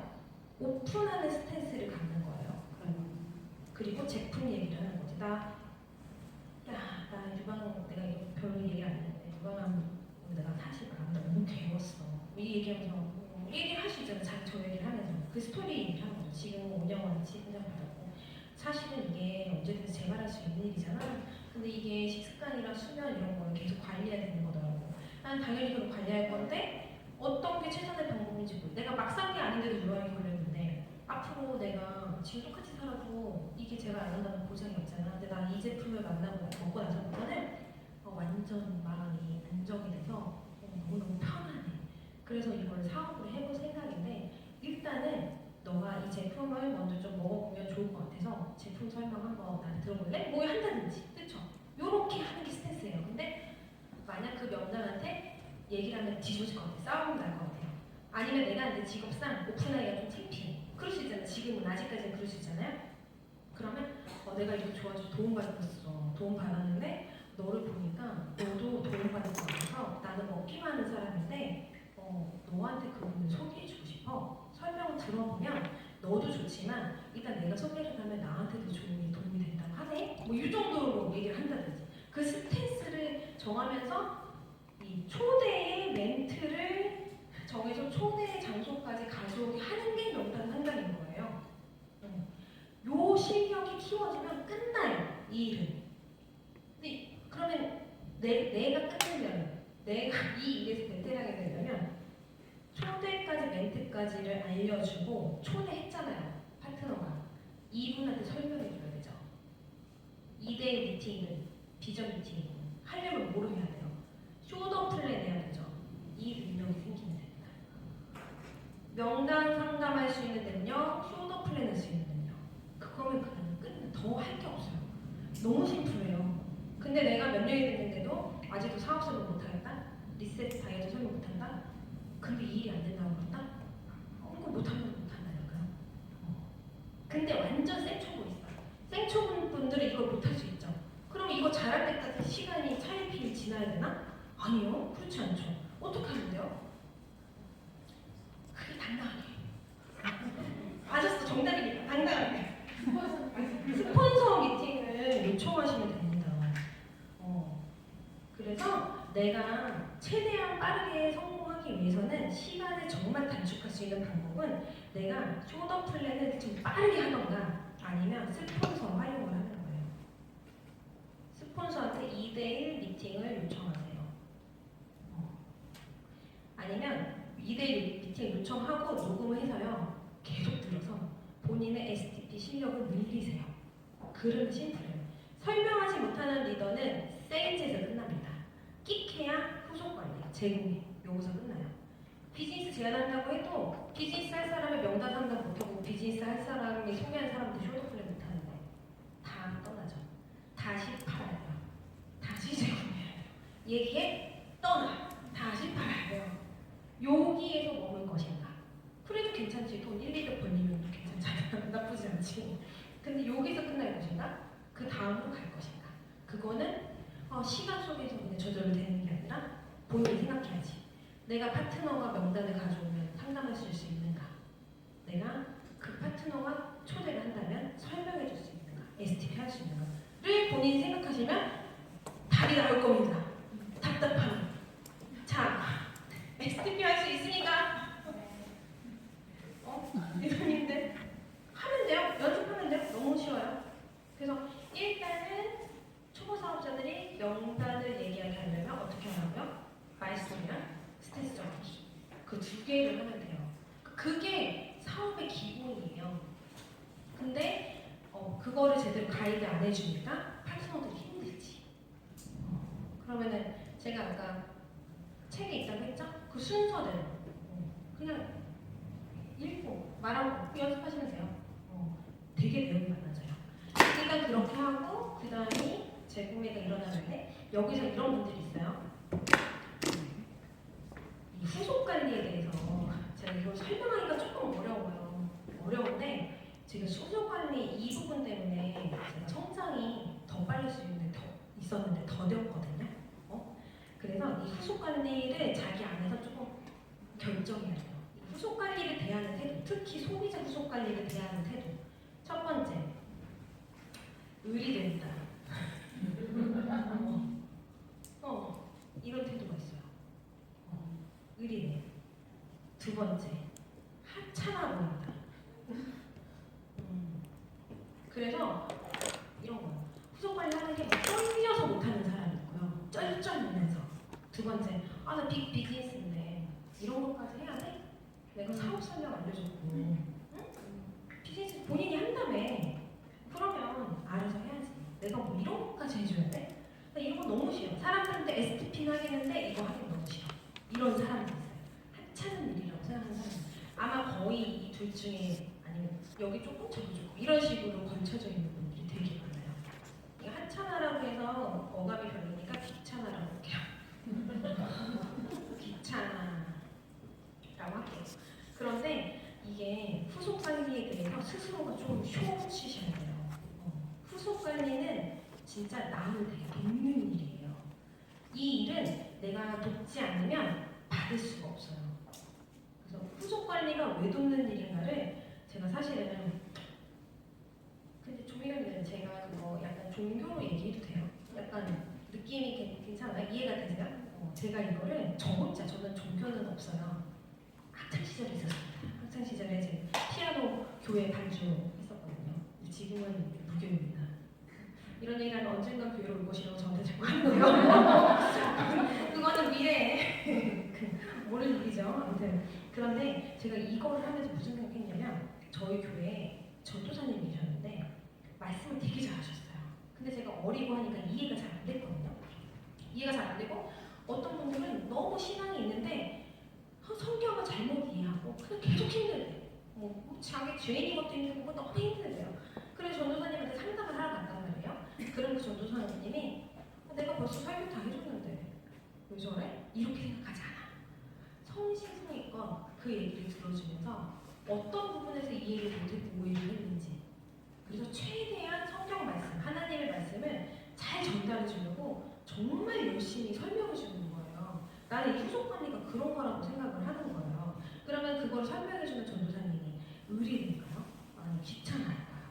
오픈하는 스탠스를 갖는 거예요. 그리고 제품 얘기를 하는 거지. 나 유방 내가 이거 별로 얘기 안 했는데 유방암 내가 사실 너무 괴로웠어. 이 얘기하면서 얘기할 수 있잖아요. 저 얘기를 하면서 그 스토리 얘기를 하는 거죠. 지금 5년치 훈장 받았고 사실은 이게 언제든지 재발할 수 있는 일이잖아. 근데 이게 식습관이랑 수면 이런 거를 계속 관리해야 되는 거더라고. 난 당연히 그걸 관리할 건데 어떤 게 최선의 방법인지 모르. 내가 막 산 게 아닌데도 유방이 걸렸는데 앞으로 내가 지금 똑같이 살아도 이게 제가 안 한다는 보장이 없잖아. 근데 난 이 제품을 만나고 먹고 나서부터는 완전 마음이 안정이 돼서 너무너무 편하네. 그래서 이걸 사업으로 해볼 생각인데 일단은 너가 이 제품을 먼저 좀 먹어보면 좋을 것 같아서 제품 설명 한번 나한테 들어볼래? 뭐 한다든지 그쵸? 요렇게 하는 게 스탠스예요. 근데 만약 그 명단한테 얘기를 하면 뒤집어질 것 같아. 싸움 날 것 같아요. 아니면 내가 내 직업상 오픈하기가 좀 창피해. 그럴 수 있잖아. 지금은 아직까지는 그럴 수 있잖아요. 그러면 내가 이렇게 좋아져서 도움받고 있어. 도움받았는데 너를 보니까 너도 도움받을 것 같아서 나는 먹기만 하는 사람인데 너한테 그분을 소개해주고 싶어. 설명을 들어보면 너도 좋지만 일단 내가 소개를 하면 나한테도 도움이 된다고 하네? 뭐 이 정도로 얘기를 한다든지 그 스탠스를 정하면서 이 초대의 멘트를 정해서 초대의 장소까지 가져오게 하는 게 명단 상담인 거예요. 요 실력이 키워지면 끝나요. 이 일은. 근데 그러면 내가 끝내려면 내가 이 일에서 베테랑이 되려면 초대까지 멘트까지를 알려주고 초대했잖아요. 파트너가. 이분한테 설명해줘야 되죠. 2대1 미팅은 비전 미팅 하려면 뭐를 해야 돼요? 쇼더 플랜 해야 되죠. 이 능력이 생기면 됩니다. 명단 상담할 수 있는 능력, 쇼더 플랜 할 수 있는 능력. 그거면 그냥 끝나. 더 할 게 없어요. 너무 심플해요. 근데 내가 몇 년이 됐는데도 아직도 사업 설명 못하겠다? 리셋 다이어트 설명 못한다? 근데 이 일이 안 된다고 그런다? 이거 못하면 못한다니까요. 근데 완전 생초보 있어. 생초보 분들은 이걸 못할 수 있죠. 그럼 이거 잘할 때까지 시간이 차일피일 지나야 되나? 아니요. 그렇지 않죠. 어떻게 하면 돼요? 그게 당당하게. 맞았어. 정답이니까. 당당하게. 스폰서 미팅을 요청하시면 됩니다. 그래서 내가 최대한 빠르게 성공하기 위해서는 시간을 정말 단축할 수 있는 방법은 내가 쇼더 플랜을 좀 빠르게 하던가 아니면 스폰서 활용을 하는 거예요. 스폰서한테 2대1 미팅을 요청하세요. 아니면 2대1 미팅 요청하고 녹음을 해서요. 계속 들어서 본인의 STP 실력을 늘리세요. 글은 심플해요. 설명하지 못하는 리더는 세일즈에서 끝납니다. 끽해야 후속 관리, 제공해. 여기서 끝나요. 비즈니스 제안한다고 해도 비즈니스 할 사람의 명단 상담 못하고 비즈니스 할 사람이 소개한 사람들 쇼더 플랜 못하는데 다 떠나죠. 다시 팔아야 돼요. 다시 제공해야 돼요. 얘기해 떠나. 다시 팔아야 돼요. 여기에서 머물 것인가? 그래도 괜찮지. 돈 1, 200 벌리면 또 괜찮잖아요. 나쁘지 않지. 근데 여기서 끝날 것인가? 그 다음으로 갈 것인가? 그거는 시간 속에서 그냥 조절되는 게 아니라 본인이 생각해야지. 내가 파트너가 명단을 가져오면 상담해 줄 수 있는가? 내가 그 파트너가 초대를 한다면 설명해 줄 수 있는가? STP 할 수 있는가?를 본인이 생각하시면 답이 나올 겁니다. 답답함. 자, STP 할 수 있으니까 리더님들 하면 돼요. 연습하면 돼요. 너무 쉬워요. 그래서 일단은 초보 사업자들이 명단을 얘기하게 하려면 어떻게 하라고요? 말씀이랑 스트레스 정리. 그 두 개를 하면 돼요. 그게 사업의 기본이에요. 근데 그거를 제대로 가이드 안 해주니까 파트너들이 힘들지. 그러면은 제가 아까 책에 있다고 했죠? 그 순서대로 그냥 읽고 말하고 연습하시면 돼요. 되게 내용이 많아져요. 일단 그렇게 하고 그 다음에 재구매가 일어나는데 여기서 이런 분들이 있어요. 이 후속 관리에 대해서 제가 이걸 설명하기가 조금 어려운데 지금 후속 관리 이 부분 때문에 제가 성장이 더 빨리 수 있었는데 더뎠거든요. 그래서 이 후속 관리를 자기 안에서 조금 결정해야 돼요. 후속 관리를 대하는 태도, 특히 소비자 후속 관리를 대하는 태도. 첫 번째, 의리된다. 이런 태도가 있어요. 의리네. 두 번째, 하찮아 보인다. 그래서 이런 거예요. 후속 관리하는 게 막 떨려서 못하는 사람이 있고요. 쩔쩔매면서. 두 번째, 나 빅 비즈니스인데 이런 것까지 해야 돼? 내가 사업 설명 알려줬고, 응? 비즈니스 본인이 한다며. 그러면 알아서 해야지. 내가 뭐 이런 것까지 해줘야 돼? 나 이런 거 너무 싫어. 사람들한테 STP는 하겠는데 이거 하기 너무 싫어. 이런 사람이 있어요. 하찮은 일이라고 생각하는 사람. 아마 거의 이 둘 중에 아니면 여기 조금 저기 조금 이런 식으로 걸쳐져 있는 분들이 되게 많아요. 이 하찮아라고 해서 어감이 별로니까 귀찮아라고 할게요. 귀찮아라고 할게요. 그런데 이게 후속 관리에 대해서 스스로가 좀 쇼치셔야 돼요. 후속 관리는 진짜 나면 돼요. 돕는 일이에요. 이 일은 내가 돕지 않으면 받을 수가 없어요. 그래서 후속 관리가 왜 돕는 일인가를 제가 사실은 근데 조미경님은 제가 그거 약간 종교로 얘기해도 돼요? 약간 느낌이 괜찮아요? 이해가 되세요? 제가 이거를 저는 종교는 없어요. 학창 시절에 있었습니다. 학창 시절에 제 피아노 교회 반주 했었거든요. 지금은 무교입니다. 이런 얘기하면 언젠가 교회로 올 것이라고 저한테 자꾸 하는데요. 그거는 미래에 모를 일이죠. 아무튼 그런데 제가 이거를 하면서 무슨 생각했냐면 저희 교회에 전도사님이셨는데 말씀을 되게 잘하셨어요. 근데 제가 어리고 하니까 이해가 잘 안 됐거든요. 이해가 잘 안 되고 어떤 분들은 너무 신앙이 있는데 성경을 잘못 이해하고 그냥 계속 힘들대. 자기 죄인인 것도 힘들고 너무 힘들대요. 그래서 전도사님한테 상담을 하러 갔단 말이에요. 그럼 그 전도사님이 내가 벌써 설교 다 해줬는데 왜 저래? 이렇게 생각하지 않아. 성심성의껏 그 얘기를 들어주면서 어떤 부분에서 이해를 못했고 오해를 했는지, 그래서 최대한 성경 말씀, 하나님의 말씀을 잘 전달해 주려고 정말 열심히 설명해 주는 거예요. 나는 이 후속 관리가 그런 거라고 생각을 하는 거예요. 그러면 그걸 설명해 주는 전도사님이 의리일까요? 아니 귀찮아할까요?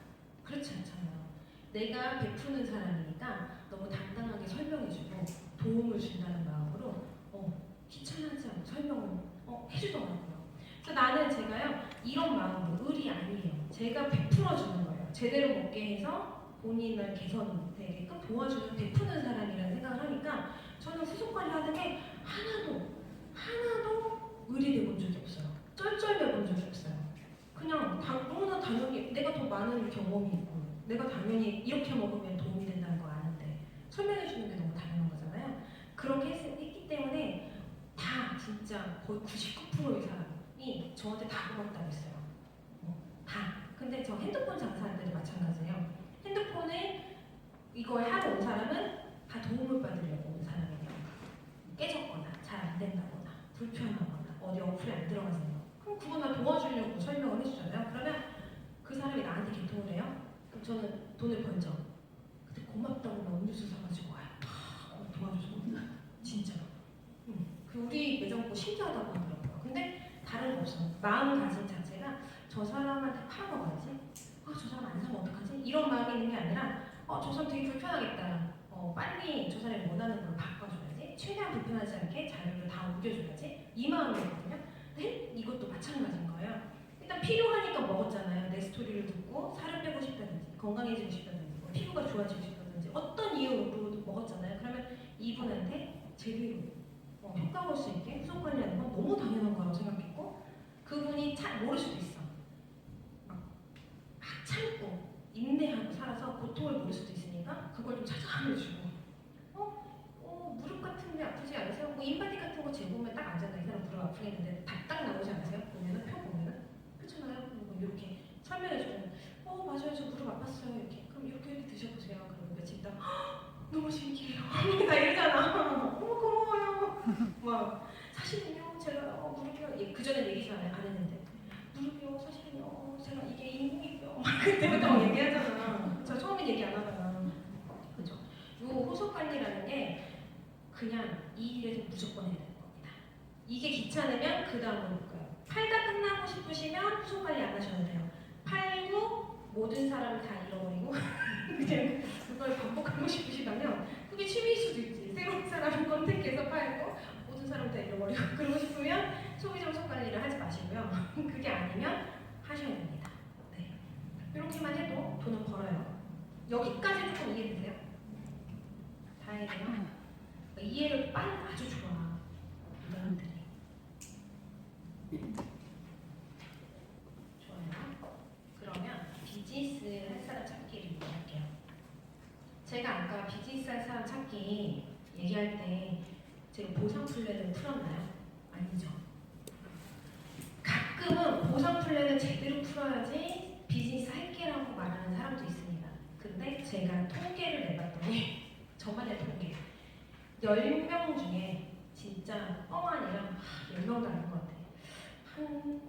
그렇지 않잖아요. 내가 베푸는 사람이니까 너무 당당하게 설명해 주고 도움을 준다는 마음으로 귀찮아하지 않고 설명을 해주더라고요. 그래서 나는 제가요 이런 마음으로 의리 아니에요. 제가 베풀어 주는 거예요. 제대로 먹게 해서 본인을 개선되게끔 도와주는 베푸는 사람이라는 생각을 하니까 저는 후속 관리하는 게 하나도 의리돼 본 적이 없어요. 쩔쩔매 본 적이 없어요. 그냥 너무나 당연히 내가 더 많은 경험이 있고 내가 당연히 이렇게 먹으면 도움이 된다는 거 아는데 설명해 주는 게 너무 당연한 거잖아요. 그렇게 했기 때문에 다 진짜 거의 99%의 사람이 저한테 다 고맙다고 했어요. 다. 근데 저 핸드폰 장사할 때도 마찬가지예요. 핸드폰을 이걸 하러 온 사람은 다 도움을 받으려고 온 사람이에요. 깨졌거나 잘 안 된다거나 불편하거나 어디 어플이 안 들어가세요. 그럼 그거 나 도와주려고 설명을 해주잖아요. 그러면 그 사람이 나한테 개통을 해요. 그럼 저는 돈을 번져. 근데 고맙다고 막 음료수 사가지고 와요. 도와줘서 진짜. 그 우리 매장 보고 신기하다고 하더라고요. 근데 다른 거 없어. 마음가짐 자체가 저 사람한테 팔아먹어야지. 저 사람 안 사면 어떡하지? 이런 마음이 있는 게 아니라 저 사람 되게 불편하겠다. 빨리 저 사람이 원하는 걸 바꿔줘야지. 최대한 불편하지 않게 자료를 다 옮겨줘야지. 이 마음이거든요. 근데 이것도 마찬가지인 거예요. 일단 필요하니까 먹었잖아요. 내 스토리를 듣고 살을 빼고 싶다든지 건강해지고 싶다든지 피부가 좋아지고 싶다든지 어떤 이유로 먹었잖아요. 그러면 이분한테 제대로 효과 볼 수 있게 후속 관리하는 건 너무 당연한 거라고 생각했고 그분이 잘 모를 수도 있어. 막 참고 인내하고 살아서 고통을 모를 수도 있으니까 그걸 좀 찾아내주고 무릎 같은 데 아프지 않으세요? 뭐 인바디 같은 거 재보면 딱 알잖아요. 이 사람 무릎 아프겠는데 딱 나오지 않으세요? 보면은 표 보면은 그렇잖아요. 뭐 이렇게 설명해주면 맞아요 저 무릎 아팠어요 이렇게 그럼 이렇게 드셔보세요. 그러면 며칠 있다 너무 신기해요. 나 이러잖아. 고마워요. 막 사실은요 제가 무릎이 그 전에 얘기 잘 안 했는데 무릎이요 사실은요 제가 이게 인공이고요. 그때부터 막 얘기하잖아. 저 처음엔 얘기 안 하잖아. 그죠? 요 후속 관리라는 게 그냥 이 일에서 무조건 해야 되는 겁니다. 이게 귀찮으면 그 다음으로 볼까요? 팔다 끝나고 싶으시면 후속 관리 안 하셔도 돼요. 팔고 모든 사람을 다 잃어버리고 그냥 그걸 반복하고 싶으시다면 그게 취미일 수도 있지. 새로운 사람을 컨택해서 팔고 모든 사람 다 잃어버리고 그러고 싶으면 소비자 후속 관리를 하지 마시고요. 그게 아니면 하셔야 됩니다. 네. 이렇게만 해도 돈은 벌어요. 여기까지 조금 이해되세요? 다행이네요. 이해를 빨리 아주 좋아. 이분들이. 좋아요. 그러면 비즈니스 할 사람 찾기를 얘기할게요. 제가 아까 비즈니스 할 사람 찾기 얘기할 때 제가 보상 플랜을 풀었나요? 아니죠. 가끔은 보상 플랜을 제대로 풀어야지 비즈니스 할게라고 말하는 사람도 있습니다. 근데 제가 통계를 내봤더니 저만의 통계 10명 중에 진짜 뻥 아니라 10명도 아닌 것 같아. 한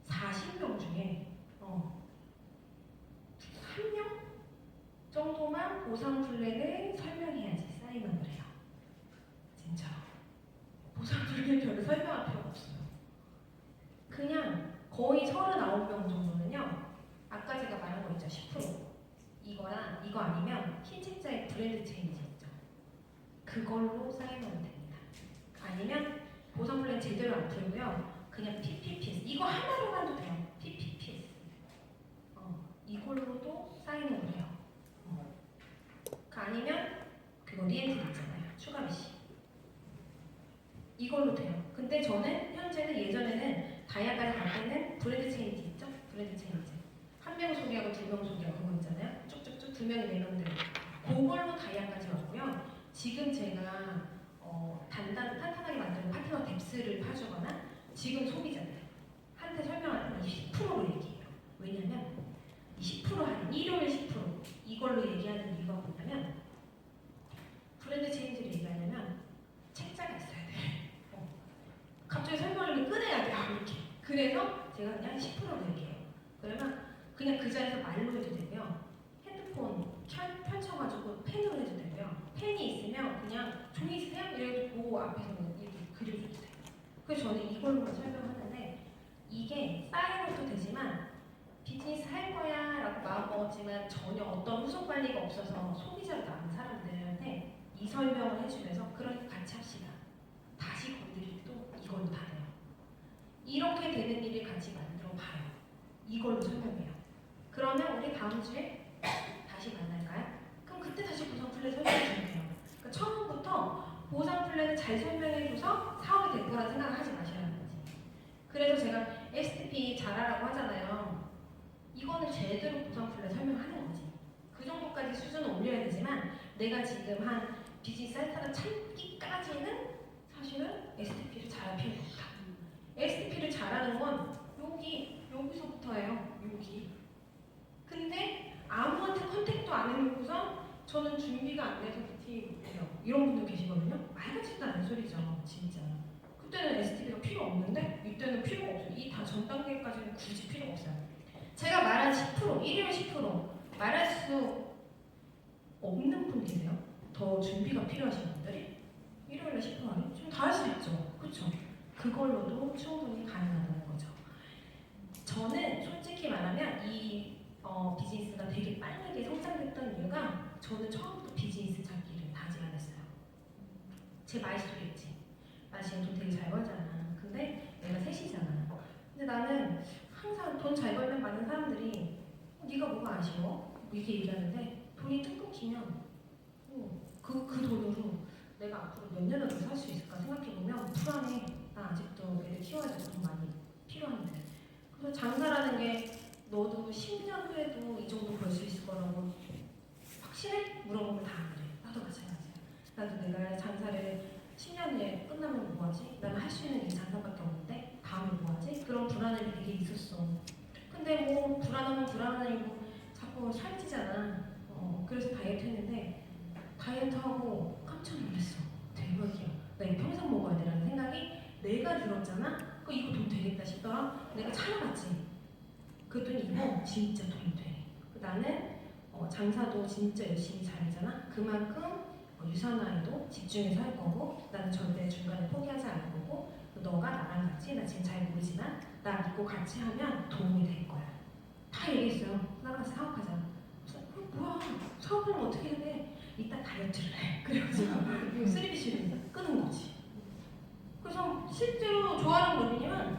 40명 중에 1명 정도만 보상 플랜을 설명해야지 사인을 해요. 진짜 보상 플랜 별로 설명할 필요가 없어요. 그냥 거의 39명 정도는요. 아까 제가 말한 거 있죠. 10% 이거랑 이거 아니면 흰 책자에 브랜드 체인지 있죠. 그걸로 사인하면 됩니다. 아니면 보상 플랜 제대로 안 풀고요. 그냥 PPPS 이거 하나로만 해도 돼요. PPPS 이걸로도 사인을 해요. 아니면 그거 리엔트 있잖아요. 추가 메시 이걸로 돼요. 근데 저는 현재는 예전에는 다이아까지 갈 때는 브랜드 체인지 있죠? 브랜드 체인지 한 명 소개하고 2명 소개하고 그거 있잖아요. 쭉쭉쭉 2명이 4명들 그걸로 다이아까지 왔고요. 지금 제가 탄탄하게 만드는 파트너 뎁스를 파주거나 지금 소비자들 한테 설명할 때는 10%로 얘기해요. 왜냐면 10% 할인, 일요일 10% 이걸로 얘기하는 이유가 뭐냐면 브랜드 체인지를 얘기하려면 책자가 그래서 저는 이걸로만 설명하는데 이게 쌓여도 되지만 비즈니스 할 거야 라고 마음먹었지만 전혀 어떤 후속 관리가 없어서 소비자로 남은 사람들한테 이 설명을 해주면서 그러니까 같이 합시다. 다시 건드릴 또 이걸로 다 돼요. 이렇게 되는 일을 같이 만들어 봐요. 이걸로 설명해요. 그러면 우리 다음 주에 다시 만날까요? 그럼 그때 다시 보상 플랜 설명해 주세요. 그러니까 처음부터 보상 플랜을 잘 설명해줘서 사업이 될 거라는 생각을 하지 마시라는 거지. 그래서 제가 STP 잘하라고 하잖아요. 이거는 제대로 보상 플랜 설명하는 거지. 그 정도까지 수준을 올려야 되지만 내가 지금 한 비즈니스 사이트가 참기까지는 사실은 STP를 잘할 필요가 없다. STP를 잘하는 건 여기서부터예요. 여기. 근데 아무한테 컨택도 안 해놓고서 저는 준비가 안 돼서 PT 못해요. 이런 분도 계시거든요. 말 같지도 않은 소리죠. 진짜. 그때는 STP가 필요 없는데 이때는 필요가 없어요. 이 다 전 단계까지는 굳이 필요가 없어요. 제가 말한 10%, 일요일 10% 말할 수 없는 분 계세요? 더 준비가 필요하신 분들이? 일요일에 10% 하니? 지금 다 할 수 있죠. 그렇죠? 그걸로도 충분히 가능하다는 거죠. 저는 솔직히 말하면 이 비즈니스가 되게 빠르게 성장했던 이유가 저는 처음부터 비즈니스 잡기를 다지 않았어요. 제 말소리였지. 나 지금 돈 되게 잘 벌잖아. 근데 내가 셋이잖아. 근데 나는 항상 돈 잘 벌면 많은 사람들이 네가 뭐가 아쉬워? 이렇게 얘기하는데 돈이 뚝 끊기면 그 돈으로 내가 앞으로 몇 년을 더 살 수 있을까 생각해보면 불안해. 나 아직도 애들 키워야 돼서 돈 많이 필요한데. 그래서 장사라는 게 너도 10년 후에도 이 정도 벌 수 있을 거라고 확실해? 물어보면 다 안 그래. 나도 마찬가지야. 나도 내가 장사를 10년 후에 끝나면 뭐하지? 나는 할 수 있는 게 장사밖에 없는데 다음에 뭐하지? 그런 불안함이 되게 있었어. 근데 뭐 불안하면 불안하고 자꾸 살찌잖아. 그래서 다이어트 했는데 다이어트하고 깜짝 놀랐어. 대박이야. 나 이거 평생 먹어야 되라는 생각이 내가 들었잖아? 이거 돈 되겠다 싶더라? 내가 찾아봤지. 그랬더니 이거 진짜 돈 돼. 나는 장사도 진짜 열심히 잘하잖아? 그만큼 유산화에도 집중해서 할 거고 나는 절대 중간에 포기하지 않을 거고 너가 나랑 같이 나 지금 잘 모르지만 나 믿고 같이 하면 도움이 될 거야. 다 얘기했어요. 나랑 사업하자. 뭐야 사업하면 어떻게 해야 돼? 이따 다이어트를 해. 그래가지고 쓰리비시를 끄는 거지. 그래서 실제로 좋아하는 원인은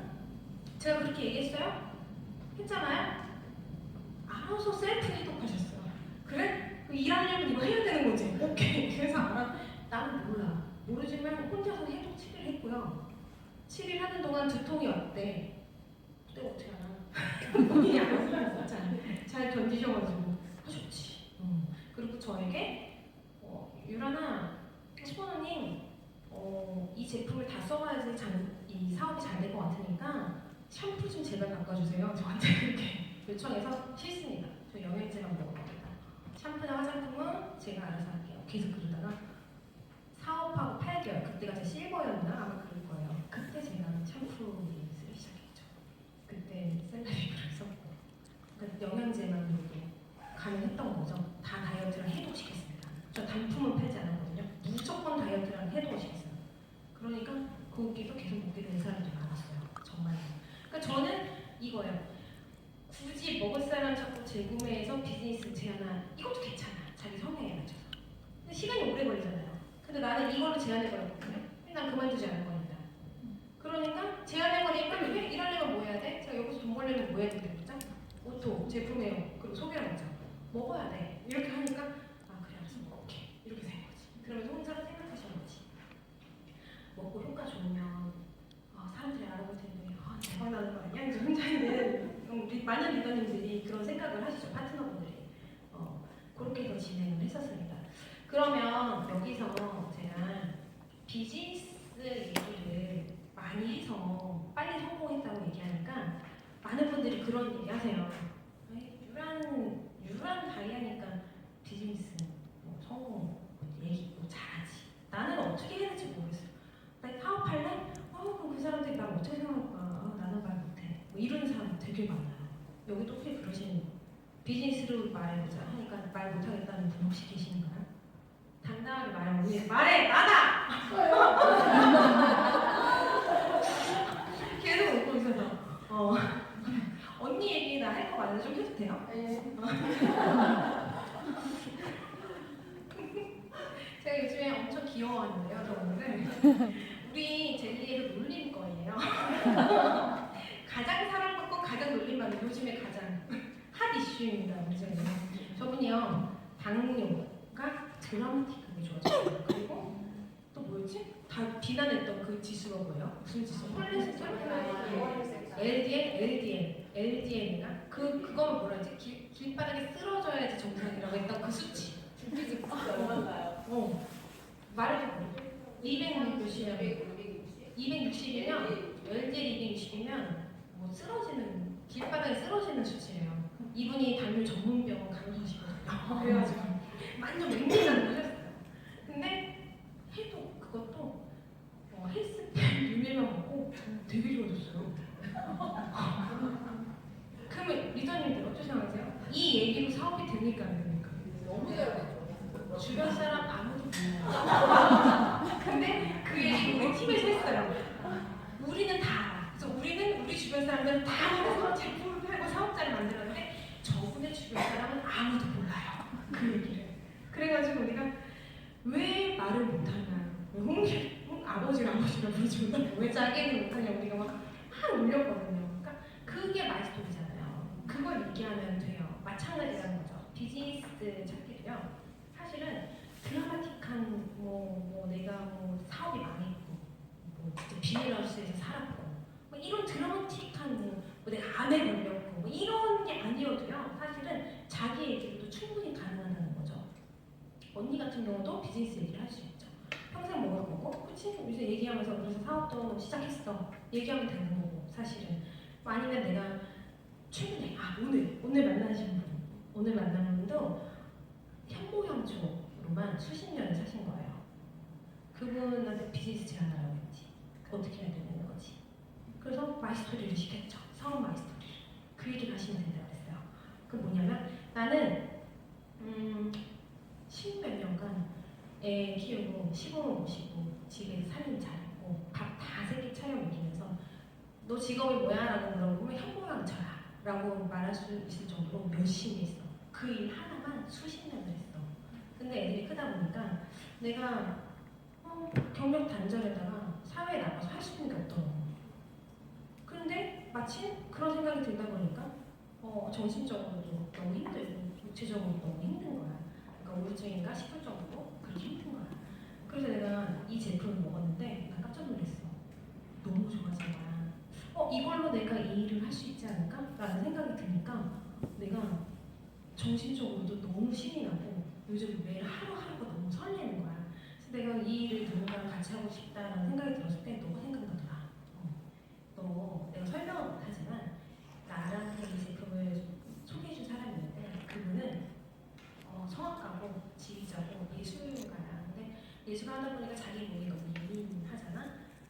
제가 그렇게 얘기했어요? 했잖아요? 알아서 셀프 해독하셨어요. 그래? 일하려면 이거 해야 되는 거지. 오케이. 그래서 나는 몰라. 모르지만 혼자서 해독 7일 했고요. 7일 하는 동안 두통이 왔대. 내가 어떻게 알아? 본인이 알아서 잘 견디셔가지고 하셨지. 그리고 저에게 유라나 스포너님 이 제품을 다 써봐야지 이 사업이 잘 될 것 같으니까 샴푸 좀 제발 바꿔주세요. 저한테 그렇게 요청해서 싫습니다. 저 영양제만 먹을 겁니다. 샴푸나 화장품은 제가 알아서 할게요. 계속 그러다가 사업하고 8개월, 그때가 제 실버였나? 아마 그럴 거예요. 그때 제가 샴푸 쓰기 시작했죠. 그때 셀러리를 썼고 그러니까 영양제만 이렇게 가능했던 거죠. 다 다이어트를 해독시켰습니다. 저 단품은 팔지 않았거든요. 무조건 다이어트랑 해독을 시켰어요. 그러니까 고기도 계속 먹게 되는 사람들이 많았어요. 정말. 그러니까 저는 이거예요. 굳이 먹을 사람 자꾸 재구매해서 비즈니스 제한한 이것도 괜찮아. 자기 성향에 맞춰서. 근데 시간이 오래 걸리잖아요. 근데 나는 이걸로 제한해버렸거든요. 난 그만두지 않을 거니까. 그러니까 제한해버리니까 왜 일하려면 뭐 해야 돼? 제가 여기서 돈 벌려면 뭐 해야 되겠죠? 오토, 제품이에요. 그리고 소개를 하자. 먹어야 돼. 이렇게 하니까 그래 알았어 먹을게. 이렇게 된 거지. 그러면서 혼자 생각하시는 거지. 먹고 효과 좋으면 사람들이 알아볼 텐데 대박 나는 거 아니야? 이제 혼자 있는 많은 리더님들이 그런 생각을 하시죠. 파트너분들이. 그렇게 해서 진행을 했었습니다. 그러면 여기서 제가 비즈니스 얘기를 많이 해서 빨리 성공했다고 얘기하니까 많은 분들이 그런 얘기 하세요. 유란 다이아니까 비즈니스 성공 얘기 잘하지. 나는 어떻게 해야 될지 모르겠어요. 나 사업할래? 그럼 그 사람들이 날 어떻게 생각할까? 나는 말 못해. 이런 사람 되게 많아요. 여기도 혹시 그러시는 비즈니스로 말해보자 하니까 말 못하겠다는 분 혹시 계신가요? 당당하게 말해보세요. 말해! 나다! 제가 요즘에 엄청 귀여워하는데요, 저분들. 우리 젤리에서 놀림 거예요. 가장 사랑받고 가장 놀림받는 요즘에 가장 핫 이슈입니다, 문제는. 저분이요, 당뇨가 드라마틱하게 좋아졌어요. 그리고 또 뭐였지? 다 비난했던 그 지수가 뭐예요? 무슨 지수? 콜레스테롤? LDL인가? 그거는 뭐라 하지? 길바닥에 쓰러져야지 정상이라고 했던 그 수치. 말해줘. 260이면 LDL 260이면 뭐 쓰러지는 길바닥에 쓰러지는 수치예요. 이분이 당뇨 전문병원 간호사시거든요. 그래가지고 완전 맹신한 거였어요. 근데 해도 그것도 헬스팩 비밀만 먹고 되게 좋아졌어요. 그러면 리더님들 어떻게 생각하세요? 이 얘기로 사업이 됩니까 안 됩니까? 너무 잘 주변 사람 아무도 몰라요. 근데 그 얘기 우리 팀에서 했어요. 우리는 다 알아. 그래서 우리는 우리 주변 사람들은 다 알아서 제품을 팔고 사업자를 만들었는데 저분의 주변 사람은 아무도 몰라요. 그 얘기를. 그래가지고 우리가 왜 말을 못하냐. 아버지랑 부르지 못하냐. 왜 자기는 못하냐. 우리가 막 울렸거든요. 그러니까 그게 마이스토리잖아요. 그걸 얘기하면 돼요. 마찬가지라는 거죠. 비즈니스 찾기도요. 사실은 드라마틱한 내가 사업이 망했고 진짜 비닐하우스에서 살았고 이런 드라마틱한 내가 암에 걸렸고 이런 게 아니어도요. 사실은 자기 얘기도 충분히 가능하다는 거죠. 언니 같은 경우도 비즈니스 얘기를 할 수 있죠. 평생 먹을 거고, 그치? 요새 얘기하면서 그래서 사업도 시작했어. 얘기하면 되는 거고, 사실은. 아니면 내가 최근에, 오늘 만나신 분, 오늘 만난 분도 현모양초로만 수십 년을 사신 거예요. 그분한테 비즈니스 제안하라고 했지. 어떻게 해야 되는 거지. 그래서 마이스토리를 시켰죠. 사업 마이스토리. 그 얘기를 하시면 된다고 했어요. 그 뭐냐면, 나는, 십몇 년간 애 키우고 시부모 모시고 집에 살림 잘했고 밥 다 세 끼 차려 먹이면서 너 직업이 뭐야? 라고 물어보면 현모양처라 라고 말할 수 있을 정도로 열심히 했어. 그 일 하나만 수십 년을 했어. 근데 애들이 크다 보니까 내가 경력 단절에다가 사회에 나가서 할 수 있는 게 없더라고. 그런데 마침 그런 생각이 들다 보니까 정신적으로도 너무 힘들고 육체적으로도 너무 힘든 거야. 그러니까 우울증인가 싶을 정도로 그렇게 힘든 거야. 그래서 내가 이 제품을 먹었는데 난 깜짝 놀랐어. 너무 좋아진 거야. 이걸로 내가 이 일을 할 수 있지 않을까? 라는 생각이 드니까 내가 정신적으로도 너무 신이 나고 요즘 매일 하루하루가 너무 설레는 거야. 그래서 내가 이 일을 누군가랑 같이 하고 싶다라는 생각이 들었을 때 너가 생각나더라. 내가 설명은 못하지만 나한테 이 제품을 소개해준 사람이 있는데 그분은 성악가고 지휘자고 예술가야. 근데 예술 하다 보니까 자기 몸이 너무 예민하잖아.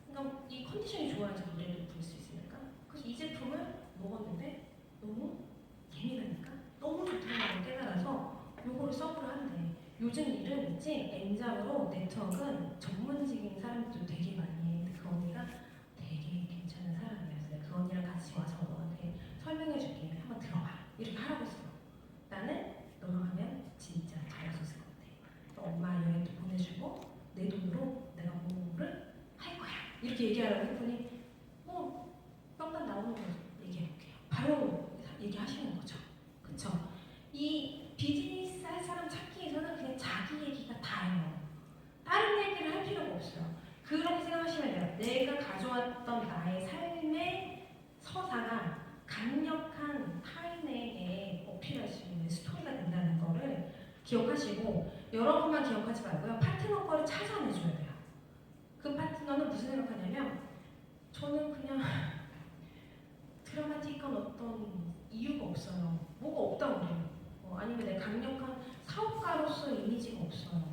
그러니까 이 컨디션이 좋아야지 노래를 부를 수 있으니까. 그래서 이 제품을 먹었는데 너무 예민하니까 너무 좋다는 걸 깨달아서 요거를 서브를 한대. 요즘 일은 있지 N잡으로 네트워크는 전문직인 사람들도 되게 많이 해. 근데 그 언니가 되게 괜찮은 사람이었어요. 그 언니랑 같이 와서 너한테 설명해줄게. 한번 들어봐. 이렇게 하라고 했어요. 나는 너랑 하면 진짜 잘할 수 있을 것 같아. 또 엄마 여행도 보내주고 내 돈으로 내가 뭐를 할 거야. 이렇게 얘기하라고 했더니 뿅만 나오는 거 얘기해볼게요. 바로 얘기하시는 거죠. 그쵸? 이 비즈니스 할 사람 찾기에서는 그냥 자기 얘기가 다예요. 다른 얘기를 할 필요가 없어요. 그렇게 생각하시면 돼요. 내가 가져왔던 나의 삶의 서사가 강력한 타인에게 어필할 수 있는 스토리가 된다는 거를 기억하시고 여러분만 기억하지 말고요. 파트너 거를 찾아내줘야 돼요. 그 파트너는 무슨 생각하냐면 저는 그냥 드라마틱한 어떤 이유가 없어요. 뭐가 없다고 그래요. 아니면 내가 강력한 사업가로서의 이미지가 없어요.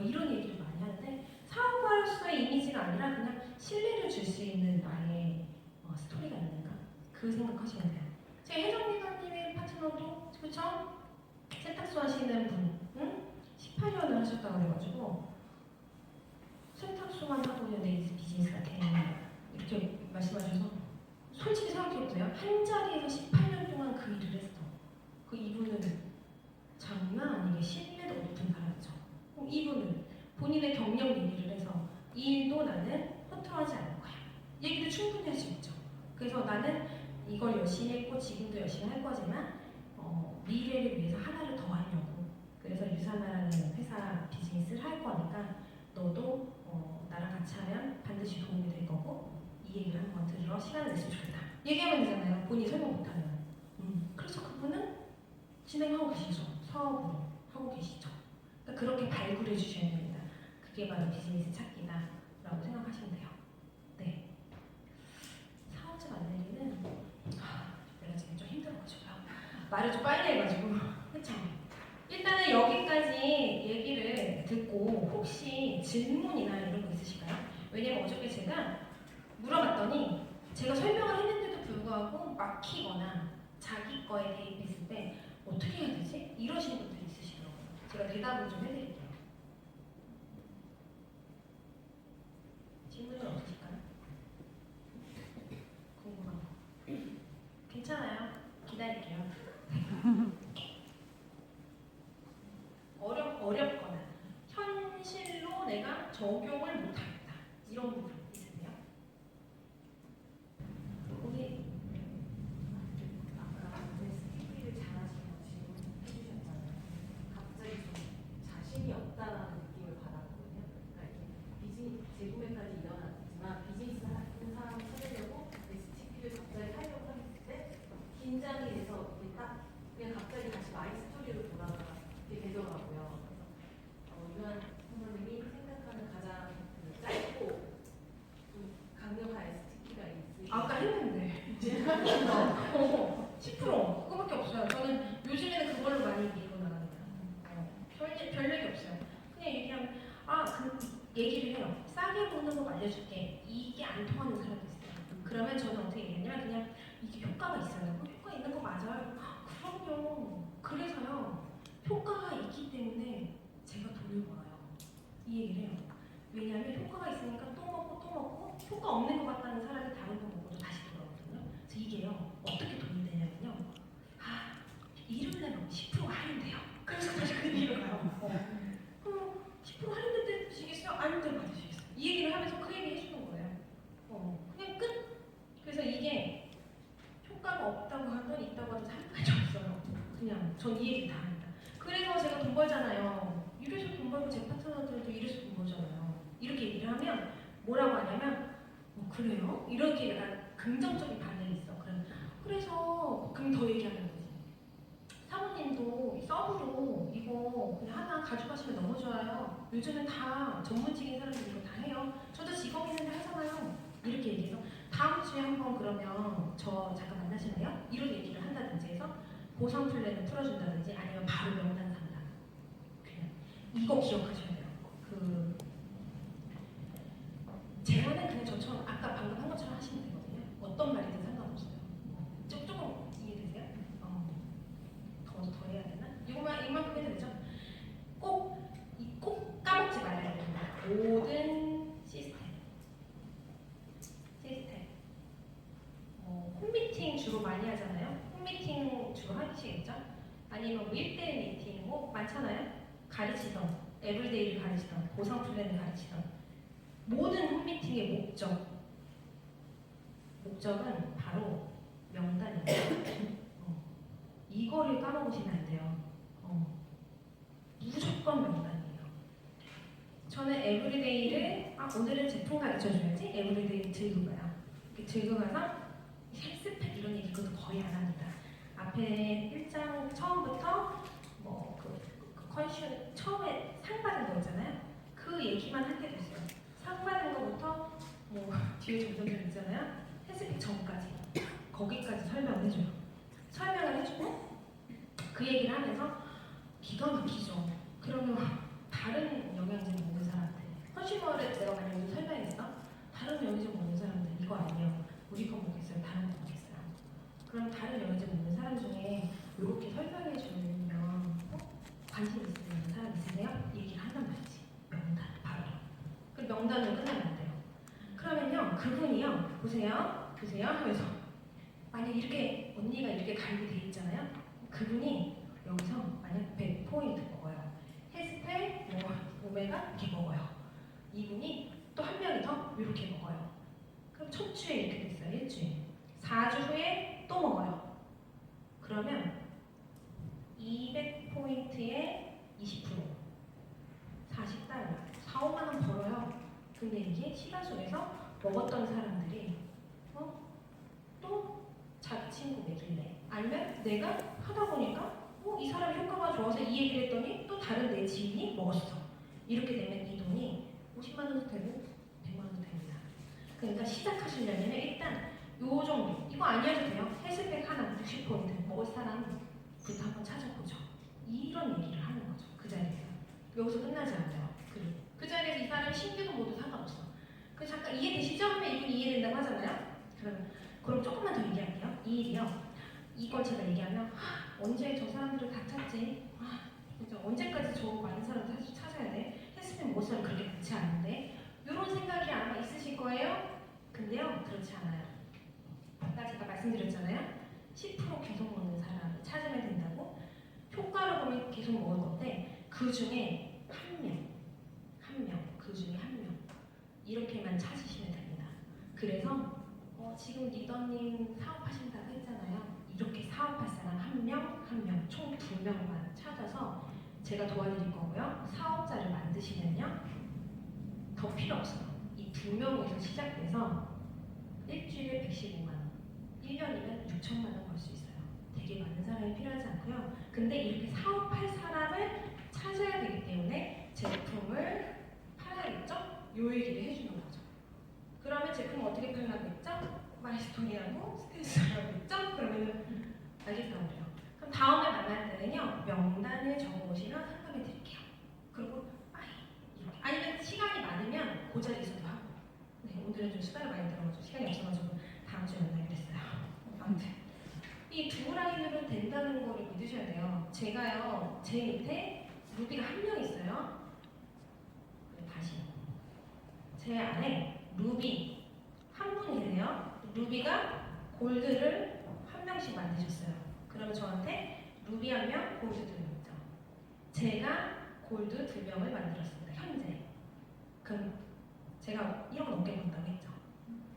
이런 얘기를 많이 하는데 사업가로서의 이미지가 아니라 그냥 신뢰를 줄 수 있는 나의 스토리가 있는가? 그 생각하시면 돼요. 제 혜정리가님의 파트너도 그렇죠? 세탁소 하시는 분, 18년을 하셨다고 그래가지고 세탁소만 하고 있는 내 비즈니스가 되는 이렇게 말씀하셔서 솔직히 생각해보세요. 한 자리에서 18년 동안 그 일을 했어. 이분은 장난 아니게 신뢰도 높은 사람이죠. 이분은 본인의 경력 얘기를 해서 이 일도 나는 허투루하지 않을 거야. 얘기도 충분히 할 수 있죠. 그래서 나는 이걸 열심히 했고 지금도 열심히 할 거지만 미래를 위해서 하나를 더 하려고. 그래서 유산하라는 회사 비즈니스를 할 거니까 너도 나랑 같이 하면 반드시 도움이 될 거고 이 얘기를 한번 들으러 시간을 냈으면 좋겠다. 얘기하면 되잖아요. 본인이 설명 못하면. 그래서 그분은 진행하고 계시죠. 사업으로 하고 계시죠. 그러니까 그렇게 발굴해 주셔야 됩니다. 그게 바로 비즈니스 찾기다라고 생각하시면 돼요. 네. 사업자 만들기는 내가 지금 좀 힘들어가지고요. 말을 좀 빨리 해가지고 그쵸? 일단은 여기까지 얘기를 듣고 혹시 질문이나 이런 거 있으실까요? 왜냐면 어저께 제가 물어봤더니 제가 설명을 했는데도 불구하고 막히거나 자기 거에 대입했을 때 어떻게 해야 되지? 이러시는 분들이 있으시더라고요. 제가 대답을 좀 해드릴게요. 질문은 없으실까요? 궁금한 거. 괜찮아요. 기다릴게요. 어렵거나 현실로 내가 적용을 못하겠다. 이런 부분 있으세요? 우리 아까 스티키를 잘하시는 질문 해주셨잖아요. 갑자기 좀 자신이 없다라는 느낌을 받았거든요. 그러니까 이렇게 재구매까지 일어났지만 비즈니스 하는 사람을 찾으려고 스티키를 갑자기 하려고 했을 때 긴장이 돼서 이게 딱 그냥 갑자기 다시 마이 스토리로 돌아가게 되더라고요. 그래서 유한 선생님이 생각하는 가장 짧고 좀 강력한 스티키가 있으시죠? 아까 했는데 10% 그거밖에 없어요. 저는 요즘에는 그걸로 많이 밀고 나갑니다. 별 얘기 없어요. 그냥 얘기하면 그 얘기를 해요. 싸게 보는 법 알려줄게. 이게 안 통하는 사람도 있어요. 그러면 저는 어떻게 얘기하냐면 그냥 이게 효과가 있어요. 효과 있는 거 맞아요. 그럼요. 그래서요. 효과가 있기 때문에 제가 돈을 벌어요. 이 얘기를 해요. 왜냐하면 효과가 있으니까 또 먹고 또 먹고 효과 없는 것 같다는 사람이 다른 거 먹고도 다시 돌아오거든요. 그래서 이게요. 어떻게 돈이 되냐면요. 일요일날 10% 할인돼요. 그래서 다시 그 얘기를 가요. 10% 할인될 때 드시겠어요? 아닌데 받으시겠어요? 이 얘기를 하면서 그 얘기 해주는 거예요. 그냥 끝. 그래서 이게 효과가 없다고 하든 있다고 하든 상관이 없어요. 그냥 전 이 얘기 다 합니다. 그래서 제가 돈 벌잖아요. 이래서 돈 벌고 제 파트너들도 이래서 돈 벌잖아요. 이렇게 얘기를 하면 뭐라고 하냐면 그래요? 이렇게 약간 긍정적인 반응이 있어. 그럼 더 얘기하는 거지. 사모님도 서브로 이거 그냥 하나 가져가시면 너무 좋아요. 요즘은 다 전문직인 사람들이 이거 다 해요. 저도 직업 있는데 하잖아요. 이렇게 얘기해서 다음 주에 한번 그러면 저 잠깐 만나실래요? 이런 얘기를 한다든지 해서 보상 플랜을 풀어준다든지 아니면 바로 명단 상담. 그냥 이거 기억하셔야 돼요. 제안은 그냥 저처럼 아까 방금 한 것처럼 하시면 되거든요. 어떤 말이든 상관없어요. 조금 이해되세요? 더 해야 되나? 이만큼 해도 되죠? 꼭 까먹지 말아야 됩니다. 모든 시스템. 홈미팅 주로 많이 하잖아요. 홈미팅 주로 하시겠죠? 아니면 뭐 1대1 미팅 뭐 많잖아요. 가르치던, 에브리데이를 가르치던, 보상 플랜을 가르치던 모든 홈미팅의 목적은 바로 명단이에요. 이거를 까먹으시면 안 돼요. 무조건 명단이에요. 저는 에브리데이를 오늘은 제품 가르쳐줘야지 에브리데이 들고 가요. 이렇게 들고 가서 헬스팩 이런 얘기 그것도 거의 안 합니다. 앞에 1장 처음부터 컨슈 처음에 상 받은 거 있잖아요. 그 얘기만 할 때도 있어요. 상 받은 거부터 뒤에 점점점 있잖아요. 헬스팩 전까지 거기까지 설명을 해줘요. 설명을 해주고 그 얘기를 하면서 기가 막히죠. 그러면 다른 영양제 먹는 사람들 컨슈머를 내가 만약에 오늘 설명했어. 다른 영양제 먹는 사람들 이거 아니에요. 우리 거 먹겠어요. 다른 거 먹겠어요. 그럼 다른 영양제 먹는 사람 중에 이렇게 설명해 주면 관심 있는 사람 있으세요? 얘기를 한단 말이지. 명단 바로. 그 명단으로 끝나면 안 돼요. 그러면요 그분이요 보세요 하면서 만약 이렇게 언니가 이렇게 가입이 돼 있잖아요. 그분이 여기서 만약 100포인트 먹어요. 헬스팩 후배가 이렇게 먹어요. 이분이 또 한 명이 더 이렇게 먹어요. 그럼 첫 주에 이렇게 됐어요. 일주일. 4주 후에 또 먹어요. 그러면 200포인트에 20%, 40달러, 4, 5만 원 벌어요. 근데 이게 시간 속에서 먹었던 사람들이 또 자기 친구 먹일래. 아니면 내가 하다 보니까 이 사람이 효과가 좋아서 이 얘기를 했더니 또 다른 내 지인이 먹었어. 이렇게 되면 이 돈이 50만 원도 되고 100만 원도 됩니다. 그러니까 시작하시려면 일단 요 정도, 이거 아니어도 돼요. 헬스백 하나 60포인트 먹을 사람부터 한번 찾아보죠. 이런 얘기를 하는 거죠. 그 자리에서. 여기서 끝나지 않아요. 그 자리에서 이 사람이 신규도 모두 상관없어. 그 잠깐 이해되시죠? 하면 이분이 이해된다고 하잖아요. 그럼 조금만 더 얘기할게요. 이 일이요. 이걸 제가 얘기하면 언제 저 사람들을 다 찾지? 진짜 언제까지 저 많은 사람을 찾아야 돼? 헬스백 먹을 사람 그렇게 많지 않은데? 이런 생각이 아마 있으실 거예요. 근데요, 그렇지 않아요. 아까 제가 말씀드렸잖아요. 10% 계속 먹는 사람을 찾으면 된다고. 효과를 보면 계속 먹을 건데 그 중에 그 중에 한 명 이렇게만 찾으시면 됩니다. 그래서 지금 리더님 사업하신다고 했잖아요. 이렇게 사업할 사람 한 명, 총 2명만 찾아서 제가 도와드릴 거고요. 사업자를 만드시면요. 더 필요 없어요. 이 2명에서 시작돼서 일주일에 115만 원, 1년이면 6천만 원 벌 수 있어요. 되게 많은 사람이 필요하지 않고요. 근데 이렇게 사업할 사람을 찾아야 되기 때문에 제품을 팔아야겠죠? 요 얘기를 해주는 거죠. 그러면 제품을 어떻게 팔라고 했죠? 마이스톤이라고 스테이스라고 했죠? 그러면은 알겠다고 그래요. 그럼 다음에 만날 때는요. 명단을 적어오시면 상담해 드릴게요. 그리고 이렇게. 아니면 시간이 많으면 그 자리에서도 하고. 네, 오늘은 좀 수다를 많이 들어가지고 시간이 없어가지고 다음 주에 만나기로 했어요. 아무튼 이 두 라인으로 된다는 거를 믿으셔야 돼요. 제가요. 제 밑에 루비가 한 명 있어요. 다시 제 안에 루비 한 분이 계세요. 루비가 골드를 한 명씩 만드셨어요. 그러면 저한테 루비 한 명, 골드 2명 있죠. 제가 골드 2명을 만들었습니다. 현재. 그럼 제가 1억 넘게 번다고 했죠.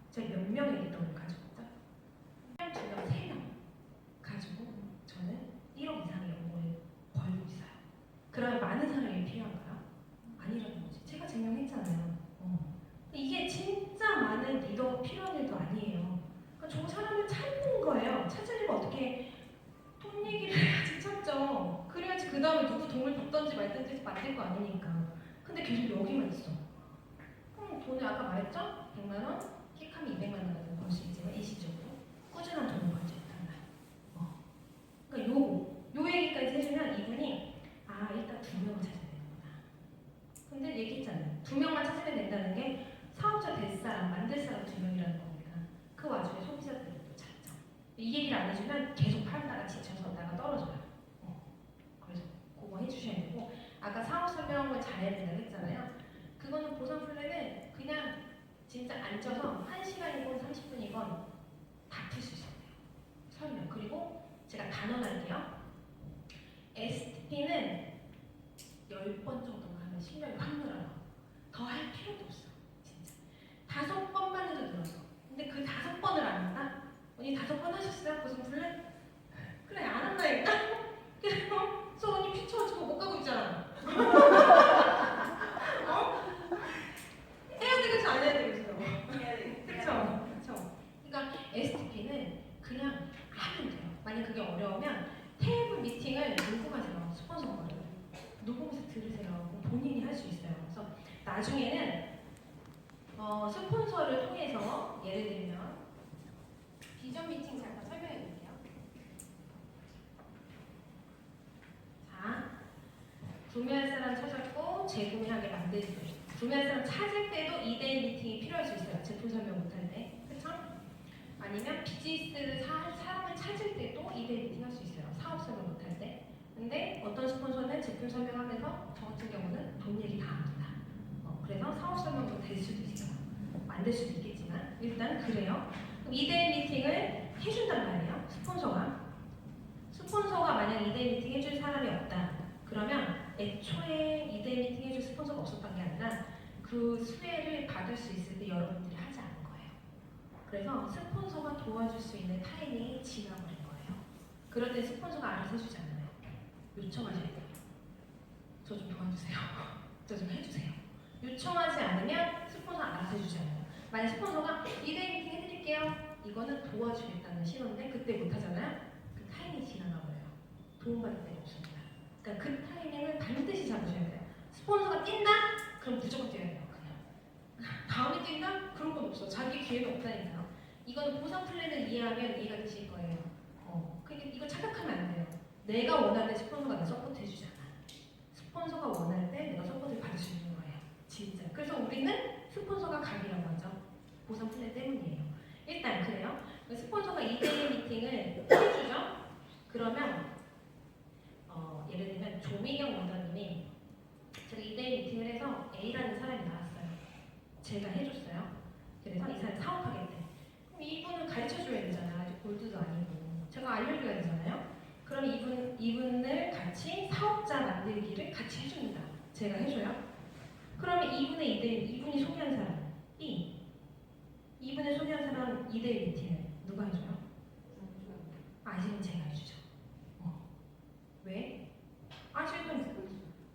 제가 몇 명의 리더를 가지고 있죠? 1명, 2명, 3명 가지고 저는 1억 이상의 연봉을 벌고 있어요. 그러면 많은 사람이 필요한가요? 아니라는 거지. 제가 증명했잖아요. 이게 진짜 많은 리더가 필요한 일도 아니에요. 그러니까 저 사람을 찾는 거예요. 찾으려면 어떻게 돈 얘기를 해야지 찾죠. 그래야지 그 다음에 누구 돈을 받던지 말던지 만들 거 아니니까. 근데 계속 여기만 있어. 그럼 돈을 아까 말했죠? 100만 원, 킥하면 200만 원 정도 벌 수 있지만 일시적으로 꾸준한 돈을 벌지 못한다. 그러니까 요 얘기까지 해주면 이분이 일단 2명을 찾아야 되는구나. 근데 얘기했잖아요. 2명만 찾으면 된다는 게 사업자 될 사람, 만들 사람 2명이라는 겁니다. 그 와중에 소비자들을 또 찾죠. 이 얘기를 안 해주면 계속 팔다가 지쳐서 나가 떨어져요. 그래서 그거 해주셔야 되고 아까 사업 설명을 잘해야 된다고 했잖아요. 그거는 보상 플랜은 그냥 진짜 앉아서 1시간이건 30분이건 다 풀 수 있어요. 설명. 그리고 제가 단언할게요. STP는 10번 정도만 하면 실력이 확 늘어요. 더 할 필요도 없어. 진짜. 5번만 해도 늘어서. 근데 그 5번을 안 한다? 언니 5번 하셨어요? 보상 플랜? 그래 안 한다니까? 그래서 언니 피쳐가지고 못 가고 있잖아. 해야 되겠어 안 해야 되겠어? 그쵸? 그러니까 STP는 그냥 하면 돼요. 만약 그게 어려우면 테이블 미팅을 녹음하세요. 스폰서 거를. 녹음해서 들으세요. 본인이 할 수 있어요. 그래서 나중에는 스폰서를 통해서 예를 들면 비전 미팅 잠깐 설명해 드릴게요. 자, 구매할 사람 찾았고 재구매하게 만들기. 구매할 사람 찾을 때도 2대1 미팅이 필요할 수 있어요. 제품 설명 못할 때. 그쵸? 아니면 비즈니스를 사람을 찾을 때도 2대1 미팅 할 수 있어요. 사업 설명 못할 때. 근데 어떤 스폰서는 제품 설명하면서 저 같은 경우는 돈 얘기 다 합니다. 그래서 사업 설명도 될 수도 있어요. 안 될 수도 있겠지만 일단 그래요. 그럼 2대1 미팅을 해준단 말이에요. 스폰서가 만약 2대1 미팅 해줄 사람이 없다. 그러면 애초에 이데이 미팅 해줄 스폰서가 없었던 게 아니라 그 수혜를 받을 수 있을 때 여러분들이 하지 않은 거예요. 그래서 스폰서가 도와줄 수 있는 타이밍이 지나버린 거예요. 그럴 때 스폰서가 알아서 해주지 않아요. 요청하셔야 돼요. 저 좀 도와주세요. 저 좀 해주세요. 요청하지 않으면 스폰서 알아서 해주지 않아요. 만약 스폰서가 이데이 미팅 해드릴게요. 이거는 도와주겠다는 신호인데 그때 못하잖아요. 그 타이밍이 지나가 버려요. 도움받을 데가 없습니다. 그러니까 그 타이밍을 반드시 잡으셔야 돼요. 스폰서가 뛴다? 그럼 무조건 뛰어야 돼요. 그냥 다음에 뛴다? 그런 건 없어. 자기 기회가 없다니까요. 이거는 보상 플랜을 이해하면 이해가 되실 거예요. 그러니까 이거 착각하면 안 돼요. 내가 원할 때 스폰서가 나 서포트 해주지 않아. 스폰서가 원할 때 내가 서포트를 받을 수 있는 거예요. 진짜. 그래서 우리는 스폰서가 각이라고 하죠. 보상 플랜 때문이에요. 일단 그래요. 스폰서가 2대1 미팅을 해주죠. 그러면 예를 들면 조미경 원장님이 제가 2대1 미팅을 해서 A라는 사람이 나왔어요. 제가 해줬어요. 그래서 이 사람이 사업하겠대. 그럼 이분을 가르쳐줘야 되잖아. 아직 골드도 아니고. 제가 알려줘야 되잖아요. 그럼 이분을 같이 사업자 만들기를 같이 해줍니다. 제가 해줘요. 그러면 이분의 2대1, 이분이 소개한 사람 B, 이분을 소개한 사람 2대1 미팅을 누가 해줘요? 아직은 제가 해주죠. 왜? 아직은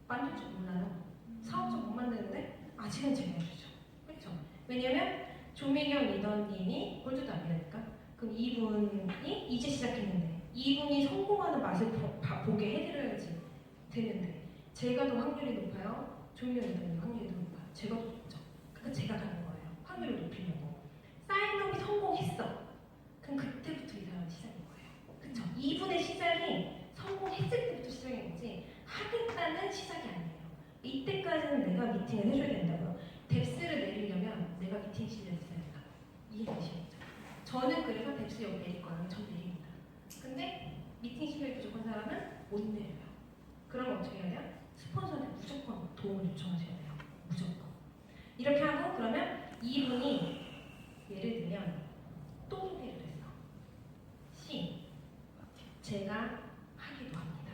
만들 줄 몰라요. 사업자 못 만드는데 아직은 제가 해주죠. 그렇죠? 왜냐면 조미경 리더님이 골드도 안 되니까. 그럼 이분이 이제 시작했는데 이분이 성공하는 맛을 보게 해드려야지 되는데 제가 더 확률이 높아요. 조미경 리더님 확률이 더 높아요. 제가 더 높죠. 그러니까 제가 가는 거예요. 확률을 높이려고. 사인업이 성공했어. 그럼 그때부터 이 사람은 시작인 거예요. 그쵸? 이분의 시작이 성공했을 때부터 시작인 거지 하겠다는 시작이 아니에요. 이때까지는 내가 미팅을 해줘야 된다고요. 뎁스를 내리려면 내가 미팅 실력이 있어야 된다. 이해되시겠죠? 저는 그래서 뎁스 여기 내릴 거예요. 전 내립니다. 근데 미팅 실력이 부족한 사람은 못 내려요. 그럼 어떻게 해야 돼요? 스폰서한테 무조건 도움을 요청하셔야 돼요. 무조건. 이렇게 하고 그러면 이분이 예를 들면 또 소개를 했어. C. 제가 하기도 합니다.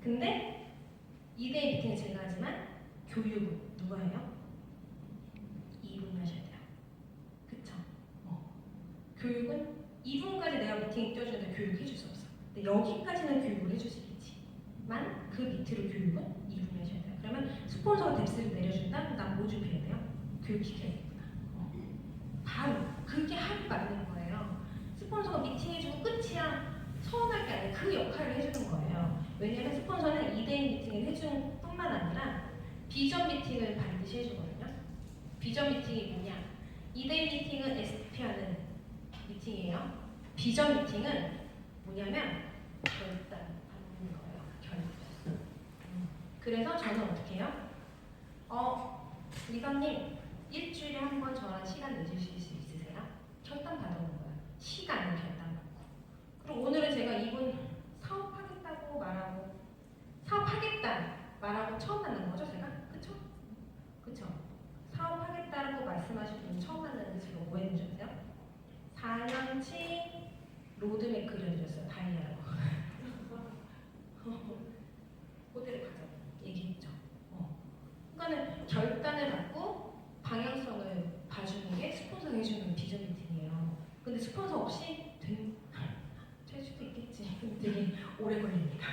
근데 2대1 미팅은 제가 하지만 교육은 누가 해요? 이분이 하셔야 돼요. 그쵸? 교육은 이분까지 내가 미팅에 껴주는데 교육 해줄 수 없어. 근데 여기까지는 교육을 해주시겠지만 그 밑으로 교육은 이분이 하셔야 돼요. 그러면 스폰서가 뎁스를 내려준다? 난 뭐 준비해야 돼요? 교육시켜야겠구나. 바로 그게 합이 맞는 거예요. 스폰서가 미팅해주고 끝이야. 서운할 게 아니라 그 역할을 해주는 거예요. 왜냐하면 스폰서는 2대1 미팅을 해주는 뿐만 아니라 비전 미팅을 반드시 해주거든요. 비전 미팅이 뭐냐? 2대1 미팅은 STP하는 미팅이에요. 비전 미팅은 뭐냐면 결단 받는 거예요. 결단. 그래서 저는 어떻게 해요? 리더님 일주일에 한 번 저랑 시간 내주실 수 있으세요? 결단 받아오는 거예요. 시간을 결단 받고. 그리고 오늘은 제가 이분 사업하겠다고 말하고 처음 만난 거죠, 제가? 그쵸? 그쵸? 사업하겠다고 말씀하신 분 처음 만났는데 제가 뭐 했는지 아세요? 4년치 로드맵 그려드렸어요, 다이아로. 그대로 가자고 얘기했죠. 그러니까는 결단을 받고 방향성을 봐주는 게 스폰서가 해주는 비전 미팅이에요. 근데 스폰서 없이 될 수도 있겠지. 근데 되게 오래 걸립니다.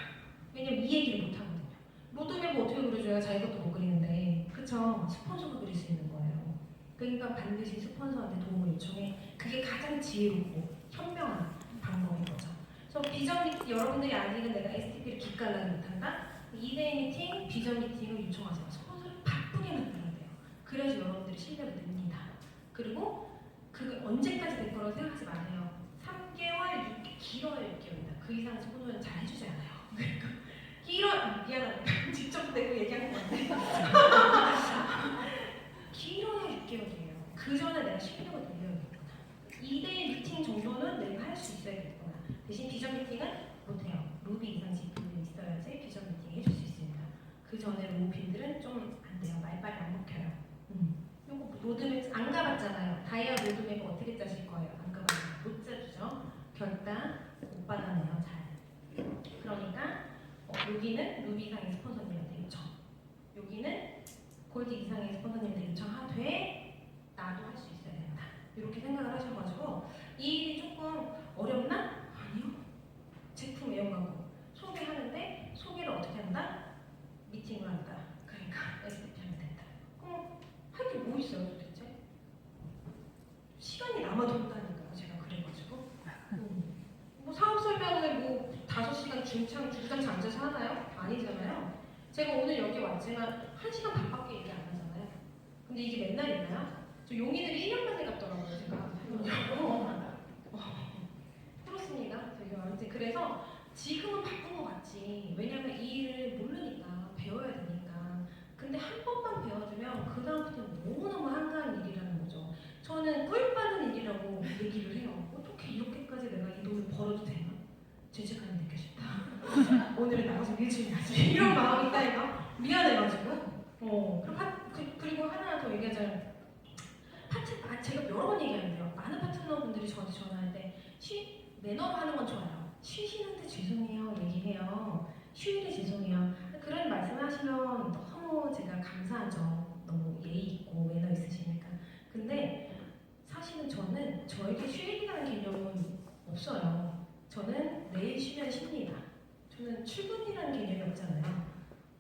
왜냐면 이 얘기를 못 하거든요. 로드맵을 어떻게 그려줘야 자기 것도 못 그리는데, 그쵸? 스폰서가 그릴 수 있는 거예요. 그러니까 반드시 스폰서한테 도움을 요청해. 그게 가장 지혜롭고 현명한 방법인 거죠. 그래서 비전 미팅, 여러분들이 아직은 내가 STP를 기깔나게 못한다? 2대1 미팅, 비전 미팅을 요청하세요. 스폰서를 바쁘게 만들어야 돼요. 그래야지 여러분들이 실력이 늡니다. 그리고 그게 언제까지 될 거라고 생각하지 마세요. 3개월, 6개월, 길어야 6개월이다. 그 이상 스폰서는 잘 해주지 않아요. 미안하다. 직접 내고 얘기하는 것 같아. 길어야 6개월이에요. 그 전에 내가 실력을 늘려야겠구나. 2대1 미팅 정도는 내가 할 수 있어야겠구나. 대신 비전 미팅은 못해요. 루비 이상 지표들이 있어야지 비전 미팅 해줄 수 있습니다. 그 전에 로우핀들은 좀 안 돼요. 말빨이 안 먹혀요. 요거 로드맵 안 가봤잖아요. 다이아 로드맵 어떻게 짜실 거예요? 안 가봤어요. 못 짜주죠. 결단 못 받아내요. 잘. 그러니까 여기는 루비 이상의 스폰서 이상의 스폰서님들 요청하되 나도 할 수 있어야 된다. 이렇게 생각을 하셔가지고 이 일이 조금 어렵나? 아니요. 제품 애용하고 소개하는데 소개를 어떻게 한다? 미팅을 한다. 그러니까 SPP 하면 된다. 그럼 할 게 뭐 있어요 도대체? 시간이 남아돈다니까요. 제가 그래가지고 뭐 사업 설명을 뭐 5시간 중장 앉아서 하나요? 아니잖아요. 제가 오늘 여기 왔지만 1시간 반밖에 얘기 안 하잖아요. 근데 이게 맨날 있나요? 저 용인을 1년 만에 갔더라고요. 제가 그렇습니다. 되게 아무튼 그래서 지금은 바쁜 것 같지. 왜냐면 이 일을 모르니까 배워야 되니까. 근데 한 번만 배워두면 그 다음부터는 너무너무 한가한 일이라는 거죠. 저는 꿀 빠는 일이라고 얘기를 해요. 어떻게 이렇게까지 내가 이 돈을 벌어도 되나? 죄책감이 느껴진다. 오늘은 나가서 일주일 하지. 이런 마음이 있다니까. 미안해가지고. 그리고 하나 더 얘기하자면 제가 여러 번 얘기하는데요. 많은 파트너분들이 저한테 전화할 때 매너로 하는 건 좋아요. 쉬시는데 죄송해요. 얘기해요. 휴일에 죄송해요. 그런 말씀하시면 너무 제가 감사하죠. 너무 예의 있고 매너 있으시니까. 근데 사실은 저는 저에게 휴일이라는 개념은 없어요. 저는 내일 쉬면 쉽니다. 저는 출근이라는 개념이 없잖아요.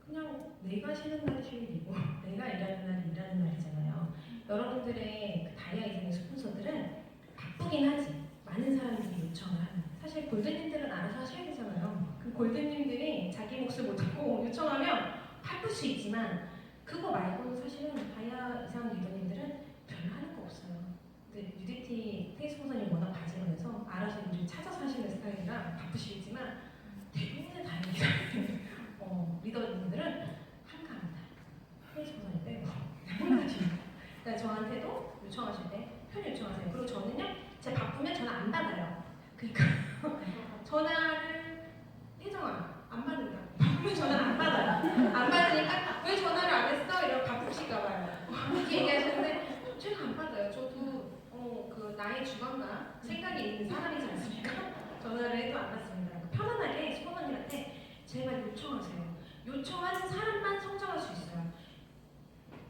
그냥 내가 쉬는 날 휴일이고 내가 일하는 날 일하는 날이잖아요. 여러분들의 그 다이아 이상의 스폰서들은 바쁘긴 하지. 많은 사람들이 요청을 하는. 사실 골드님들은 알아서 하셔야 되잖아요. 그 골드님들이 자기 몫을 못하고 요청하면 바쁠 수 있지만 그거 말고 사실은 다이아 이상 리더님들은 별로 하는 거 없어요. 근데 UDT 테이스폰서님 워낙 바지런해서 알아서 일을 찾아서 하시는 스타일이라 바쁘시겠지만 대부분의 다이아 리더님들은 한가합니다. 테이스폰서님 빼고 한가하십니다. 그러니까 저한테도 요청하실 때 편히 요청하세요. 그리고 저는요, 제가 바쁘면 전화 안 받아요. 그러니까 전화를 혜정아 안 받는다. 바쁘면 전화 안 받아요. 안 받으니까 왜 전화를 안 했어? 이러면 바쁘실까 봐요. 이렇게 얘기하시는데 제가 안 받아요. 저도 그 나의 주관과 생각이 있는 사람이지 않습니까? 전화를 해도 안 받습니다. 편안하게 스폰서님한테 제발 요청하세요. 요청하는 사람만 성장할 수 있어요.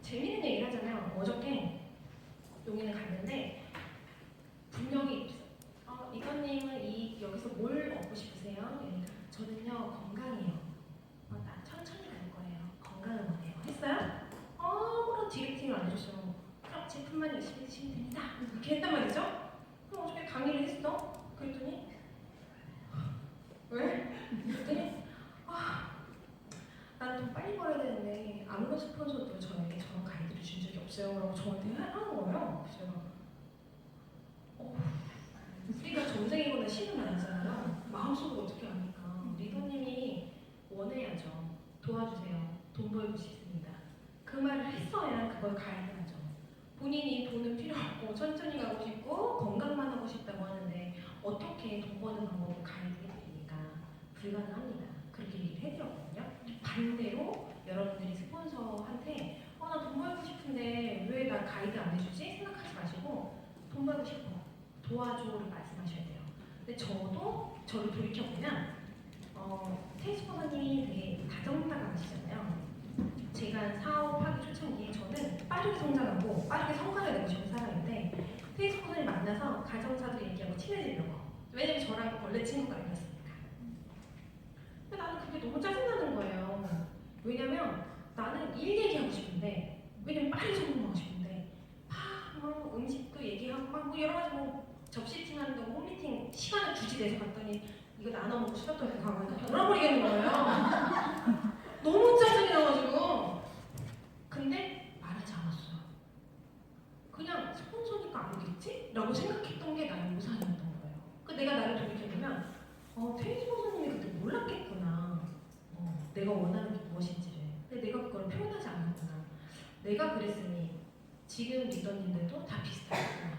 재밌는 얘기를 하자면 어저께 용인을 갔는데 분명히 이건님은 여기서 뭘 얻고 싶으세요? 그러니까 저는요 건강이요. 나 천천히 갈 거예요. 건강을 원해요. 했어요? 아무런 디렉팅을 안 해줬어요. 그럼 제품만 열심히 드시면 됩니다. 이렇게 했단 말이죠? 그럼 어저께 강의를 했어? 그랬더니 왜? 그랬더니 나는 돈 빨리 벌어야 되는데 아무런 스폰서도 저에게 저런 가이드를 준 적이 없어요. 라고 저한테 하는 거예요. 그래서 제가 우리가 전쟁이거나 신은 아니잖아요. 마음속으로 어떻게 아니까. 리더님이 원해야죠. 도와주세요. 돈 벌고 싶습니다. 그 말을 했어야 그걸 가이드하죠. 본인이 돈은 필요 없고 천천히 가고 싶고 건강만 하고 싶다고 하는데 어떻게 돈 버는 방법을 가이드해드리니까 불가능합니다. 그렇게 얘기를 해드렸거든요. 반대로 여러분들이 스폰서한테 나 돈 벌고 싶은데 왜 나 가이드 안 해주지? 생각하지 마시고 돈 벌고 싶어. 도와줘를 말씀하셔야 돼요. 근데 저를 돌이켜보면 테이스포서님이 되게 다정다감하시잖아요. 제가 사업하기 초창기에 저는 빠르게 성장하고 빠르게 성과를 내고 싶은 사람인데 테이스포서님 만나서 가정사도 얘기하고 친해지려고. 왜냐면 저랑 원래 친구가 아니었으니까. 근데 나는 그게 너무 짜증나는 거예요. 왜냐면 나는 일 얘기하고 싶은데 왜냐면 빨리 성공하고 싶은데 막 음식도 얘기하고 막 여러 가지 접시팅하는 거 홈미팅 시간을 주지 내서 갔더니 이거 나눠 먹고 싫었더니 가고 돌아버리겠는 거예요. 너무 짜증이 나가지고. 근데 말하지 않았어요. 그냥 스폰서니까 알겠지? 라고 생각했던 게 나의 우상이었던 거예요. 내가 나를 돌이켜보면 테이 스폰서님이 그때 몰랐겠구나. 내가 원하는 게 무엇인지를. 근데 내가 그걸 표현하지 않았구나. 내가 그랬으니 지금 리더님들도 다 비슷하구나.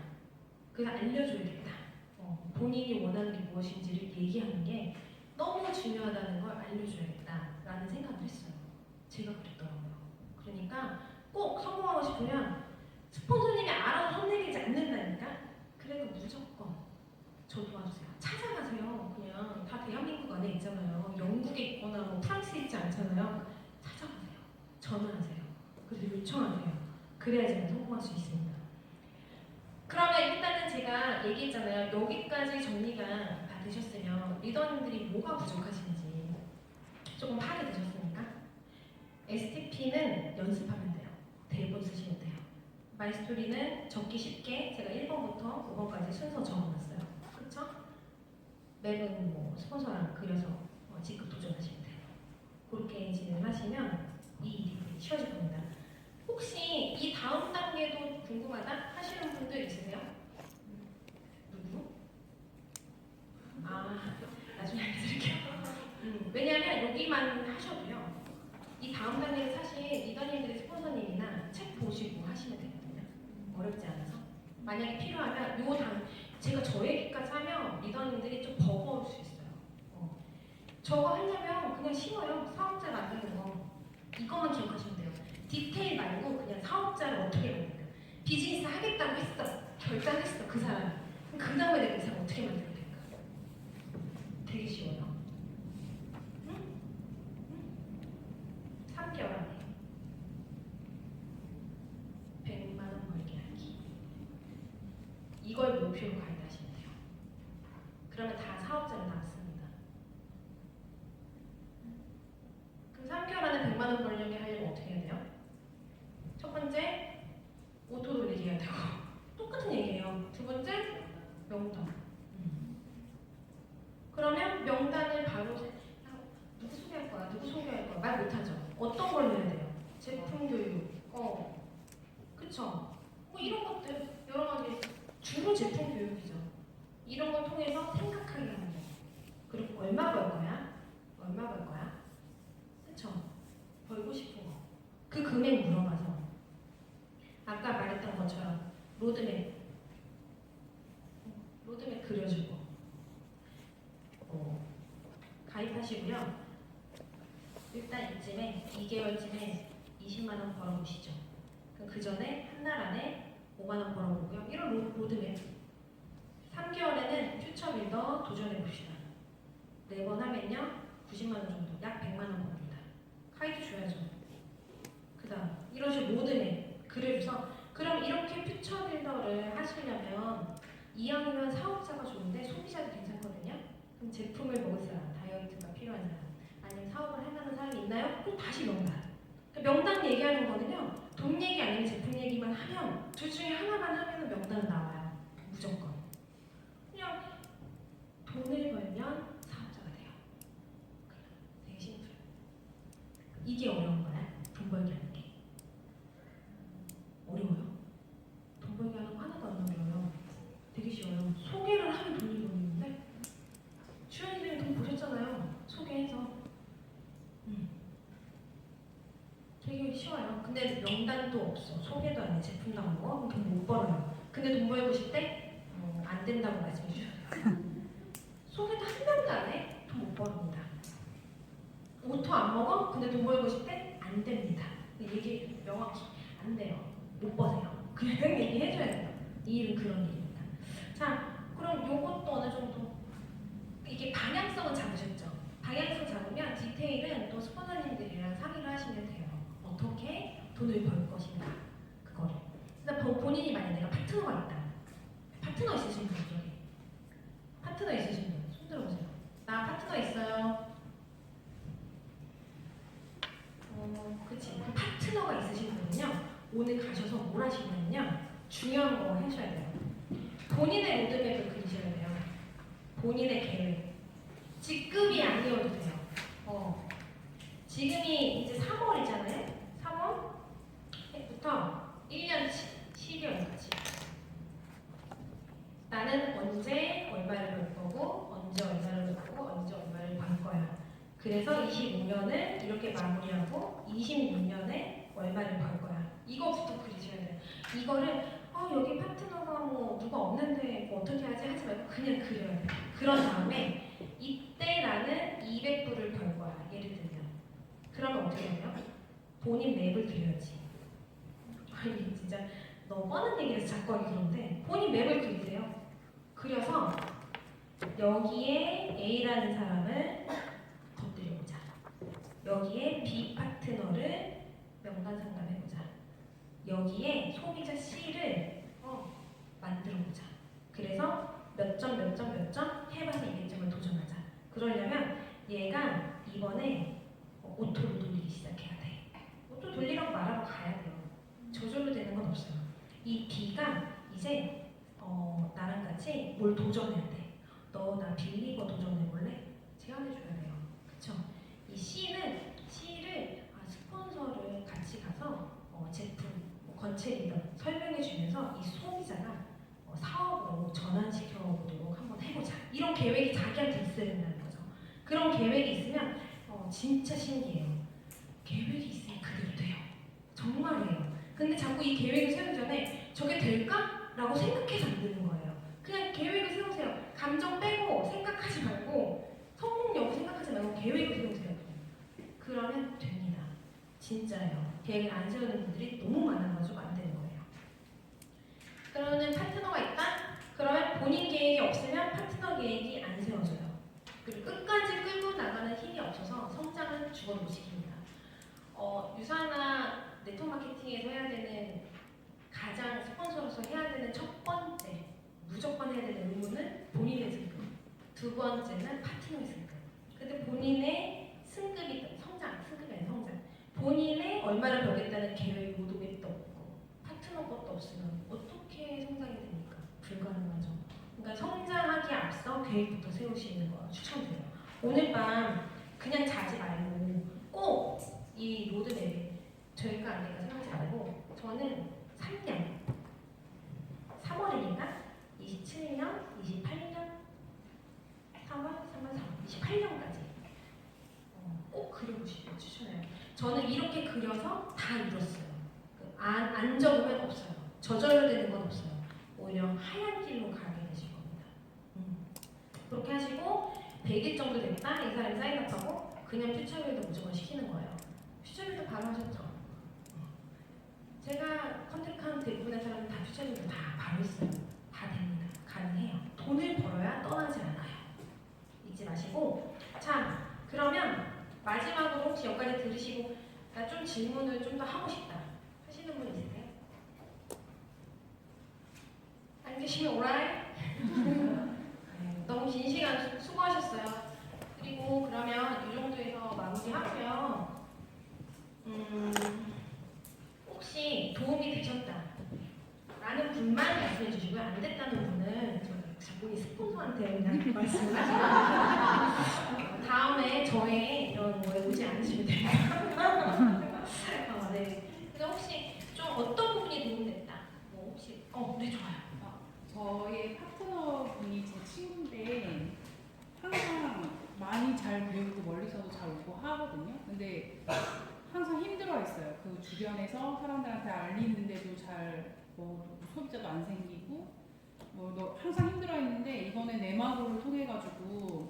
그래서 알려줘야겠다. 본인이 원하는 게 무엇인지를 얘기하는 게 너무 중요하다는 걸 알려줘야겠다라는 생각을 했어요. 제가 그랬더라고요. 그러니까 꼭 성공하고 싶으면 스폰서님이 알아서 손내리지 않는다니까? 그래도 무조건 저 도와주세요. 찾아가세요. 그냥 다 대한민국 안에 있잖아요. 영국에 있거나 프랑스에 있지 않잖아요. 찾아가세요. 전화하세요. 그래서 요청하세요. 그래야지만 성공할 수 있습니다. 그러면 일단은 제가 얘기했잖아요. 여기까지 정리가 다 되셨으면 리더님들이 뭐가 부족하신지 조금 파악이 되셨으니까 STP는 연습하면 돼요. 대본 쓰시면 돼요. 마이스토리는 적기 쉽게 제가 1번부터 5번까지 순서 적어놨어요. 그쵸? 맵은 뭐 스폰서랑 그려서 직급 도전하시면 돼요. 그렇게 진행하시면 이 일이 쉬워질 겁니다. 혹시 이 다음 단계도 궁금하다 하시는 분들 있으세요? 누구? 아, 나중에 알려드릴게요. 왜냐하면 여기만 하셔도요. 이 다음 단계는 사실 리더님들의 스폰서님이나 책 보시고 하시면 되거든요. 어렵지 않아서. 만약에 필요하면 제가 저 얘기까지 하면 리더님들이 좀 버거울 수 있어요. 저거 하려면 그냥 쉬워요. 사업자 만드는 거. 이것만 기억하시면 돼요. 디테일 말고 그냥 사업자를 어떻게 만들까. 비즈니스 하겠다고 했어. 결정했어. 그 사람이. 그 다음에 내가 이 사람 어떻게 만들면 될까. 되게 쉬워요. 응? 3개월 안에 100만 원 벌게 하기. 이걸 목표로 가입하시면 돼요. 그러면 다 사업자를 나왔습니다. 그럼 3개월 안에 100만 원 벌려고 하려면 어떻게 해야 돼요? 첫 번째, 오토 돌리기 해야 되고 똑같은 얘기예요. 두 번째, 명단. 그러면 명단을 바로 누구 소개할 거야? 누구 소개할 거야? 말 못하죠. 어떤 걸 해야 돼요? 제품 교육, 그쵸? 뭐 이런 것들 여러 가지 주로 제품 교육이죠. 이런 걸 통해서 생각하게 하는 거. 그리고 얼마 벌 거야? 얼마 벌 거야? 그쵸? 벌고 싶은 거. 그 금액 물어봐서 아까 말했던 것처럼 로드맵 그려주고 가입하시고요. 일단 이쯤에 2개월쯤에 20만 원 벌어보시죠. 그 전에 한 달 안에 5만 원 벌어보고요. 이런 로드맵. 3개월에는 퓨처 빌더 도전해봅시다. 4번 하면요. 90만 원 정도, 약 100만 원 벌입니다. 카이트 줘야죠. 그 다음 이런 식으로 로드맵 그려줘서 그럼 이렇게 퓨처 빌더를 하시려면 이왕이면 사업자가 좋은데 소비자도 괜찮거든요. 그럼 제품을 먹을 사람, 다이어트가 필요한 사람, 아니면 사업을 할 만한 사람이 있나요? 그럼 다시 명단. 그러니까 명단 얘기하는 거는요. 돈 얘기 아니면 제품 얘기만 하면 둘 중에 하나만 하면 명단은 나와요. 무조건. 그냥 돈을 벌면 사업자가 돼요. 되게 심플. 이게 어려운 거야. 돈 벌기 하는 게. 어려워요? 돈 벌기 하는 거 하나도 안 어려워요. 되게 쉬워요. 소개를 하면 돈이 벌리는데 주연이들이 돈 보셨잖아요. 소개해서. 되게 쉬워요. 근데 명단도 없어. 소개도 안 해. 제품도 안 먹어. 돈 못 벌어요. 근데 돈 벌고 싶을 때 안 된다고 말씀해 주셔야 돼요. 소개도 한 명도 안 해. 돈 못 벌습니다. 오토 안 먹어? 근데 돈 벌고 싶을 때 안 됩니다. 얘기 명확히 안 돼요. 못 버세요. 그냥 얘기해줘야 돼요. 이 일은 그런 일입니다. 자, 그럼 요것도 어느 정도 이게 방향성은 잡으셨죠? 방향성 잡으면 디테일은 또 스폰서님들이랑 상의를 하시면 돼요. 어떻게 돈을 벌 것인가 그거를. 그래서 본인이 만약 내가 파트너가 있다. 파트너 있으신 분 저기. 파트너 있으신 분 손 들어보세요. 나 파트너 있어요. 그치. 그 파트너가 있으신 분은요. 오늘 가셔서 뭘 하시냐면요. 중요한 거 하셔야 돼요. 본인의 로드맵을 그리셔야 돼요. 본인의 계획. 직급이 아니어도 돼요. 지금이 이제 3월이잖아요. 3월부터 1년 12월까지. 나는 언제 얼마를 벌 거고, 언제 얼마를 벌 거고, 언제 얼마를 벌 거야. 그래서 25년을 이렇게 마무리하고 26년에 얼마를 벌 거야. 이거부터 그리셔야 돼요. 이거를 여기 파트너가 뭐 누가 없는데 뭐 어떻게 하지 하지 말고 그냥 그려야 돼요. 그런 다음에 이때 나는 200불을 벌 거야. 예를 들면. 그러면 어떻게 해요? 본인 맵을 그려야지. 아니 진짜 너무 뻔한 얘기해서 자꾸 하기 그런데 본인 맵을 그리세요. 그려서 여기에 A라는 사람을 덧들여보자. 여기에 B 파트너를 명단 상담해보자. 여기에 소비자 C를 만들어보자. 그래서 몇 점 해봐서 200점을 도전하자. 그러려면 얘가 이번에 오토를 돌리기 시작해야 돼. 오토 돌리라고 말하고 가야 돼요. 저절로 되는 건 없어요. 이 B가 이제 나랑 같이 뭘 도전해야 돼. 너 나 빌리버 도전해볼래? 제안해줘야 돼요. 그쵸? 이 C를 스폰서를 같이 가서 제품, 건책이든 설명해주면서 이 소비자가 사업으로 전환시켜보도록 한번 해보자. 이런 계획이 자기한테 있어야 된다는 거죠. 그런 계획이 있으면 진짜 신기해요. 계획이 있으면 그대로 돼요. 정말이에요. 근데 자꾸 이 계획을 세우기 전에 저게 될까? 라고 생각해서 안 되는 거예요. 그냥 계획을 세우세요. 감정 빼고 생각하지 말고 성공 여부 생각하지 말고 계획을 세우세요. 그러면 됩니다. 진짜예요. 계획을 안 세우는 분들이 너무 많아가지고 안 되는 거예요. 그러면 파트너가 있다? 그러면 본인 계획이 없으면 파트너 계획이 안 세워져요. 그리고 끝까지 끌고 나가는 힘이 없어서 성장은 죽어도 못 시킵니다. 유사나 네트워크 마케팅에서 해야 되는 가장 스폰서로서 해야 되는 첫 번째 무조건 해야 되는 의무는 본인의 승급, 두 번째는 파트너의 승급. 근데 본인의 승급이 승급이 아니라 성장. 본인의 얼마를 벌겠다는 계획 모독이 없고 파트너 것도 없으면 어떻게 성장이 됩니까? 불가능하죠. 그러니까 성장하기에 앞서 계획부터 세우시는 거 추천드려요. 오늘 밤 그냥 자지 말고 꼭 이 로드맵에 될까 안 될까 생각하지 말고 저는 3년 3월이니까 27년, 28년 3월, 28년까지 꼭 그려보시길 추천해요. 저는 이렇게 그려서 다 이뤘어요. 안 적으면 없어요. 저절로 되는 건 없어요. 오히려 하얀 길로 가게 되실 겁니다. 그렇게 하시고 100일 정도 됐다? 이 사람이 사인업하고 그냥 퓨처빌도 무조건 시키는 거예요. 퓨처빌도 바로 하셨죠? 제가 컨택한 대부분의 사람은 다 퓨처빌도 다 바로 했어요. 다 됩니다. 가능해요. 돈을 벌어야 떠나지 않아요. 잊지 마시고. 자, 그러면 마지막으로 혹시 여기까지 들으시고 나 좀 질문을 좀 더 하고 싶다 하시는 분 있으세요? 안 계시면 오라이? 너무 긴 시간 수고하셨어요. 그리고 그러면 이 정도에서 마무리하고요. 혹시 도움이 되셨다 라는 분만 말씀해 주시고요. 안 됐다는 분은 자꾸 스폰서한테 그냥 말씀하시고 다음에 저의 이런 거에 오지 않으시면 됩니다. 네. 그래서 혹시 좀 어떤 부분이 도움됐다? 뭐 혹시 네 좋아요. 저의 파트너분이 제 친구인데 항상 많이 잘 배우고 멀리서도 잘 오고 하거든요. 근데 항상 힘들어했어요. 그 주변에서 사람들한테 알리는데도 뭐 소비자도 안 생기고 항상 힘들어했는데 이번에 네마도를 통해가지고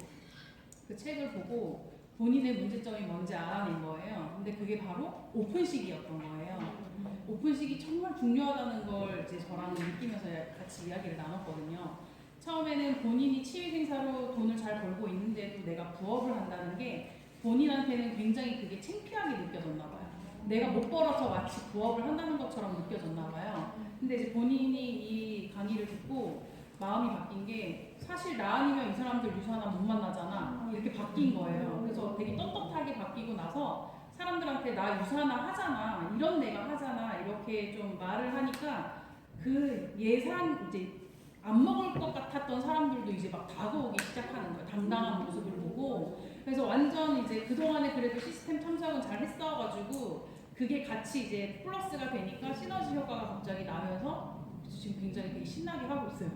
그 책을 보고 본인의 문제점이 뭔지 알아낸 거예요. 근데 그게 바로 오픈식이었던 거예요. 오픈식이 정말 중요하다는 걸 이제 저랑 느끼면서 같이 이야기를 나눴거든요. 처음에는 본인이 치위생사로 돈을 잘 벌고 있는데도 내가 부업을 한다는 게 본인한테는 굉장히 그게 창피하게 느껴졌나 봐요. 내가 못 벌어서 마치 부업을 한다는 것처럼 느껴졌나 봐요. 근데 이제 본인이 이 강의를 듣고 마음이 바뀐 게 사실 나 아니면 이 사람들 유사나 못 만나잖아 이렇게 바뀐 거예요. 그래서 되게 떳떳하게 바뀌고 나서 사람들한테 나 유사나 하잖아 이런 내가 하잖아 이렇게 좀 말을 하니까 그 예산 이제 안 먹을 것 같았던 사람들도 이제 막 다가오기 시작하는 거예요. 당당한 모습을 보고. 그래서 완전 이제 그동안에 그래도 시스템 참석은 잘 했어가지고 그게 같이 이제 플러스가 되니까 시너지 효과가 갑자기 나면서 지금 굉장히 되게 신나게 하고 있어요.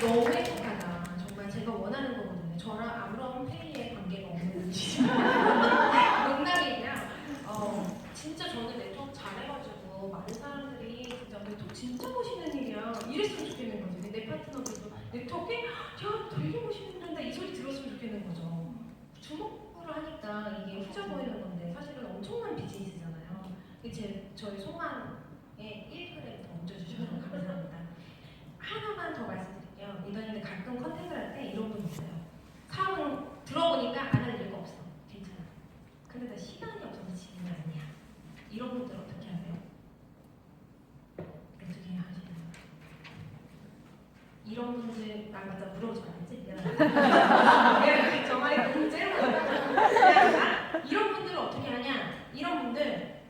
너무 행복하다. 정말 제가 원하는 거거든요. 저랑 아무런 페이의 관계가 없는 분이시죠. 농담이냐? 진짜 저는 네트워크 잘해가지고 많은 사람들이 진짜 네트워크 진짜 멋있는 일이야. 이랬으면 좋겠는 거죠. 근데 내 파트너들도 네트워크 야 되게 멋있는 일인데 이 소리 들었으면 좋겠는 거죠. 주목을 하니까 이게 후져 보이는 건데 사실은 엄청난 비즈니스잖아요. 저희 소망에 1g 더 얹어주셔서 감사합니다. 하나만 더 말씀드릴게요. 리더님들 가끔 컨택을 할 때 이런 분 있어요. 사업은 들어보니까 안 할 이유가 없어. 괜찮아. 근데 나 시간이 없어서 지금이 아니야. 이런 분들 어떻게 하세요? 어떻게 하시나요? 이런 분들 나 맞다 물어보지 말랬지? 내가 저 말이 너무 째려보다 이런 분들은 어떻게 하냐? 이런 분들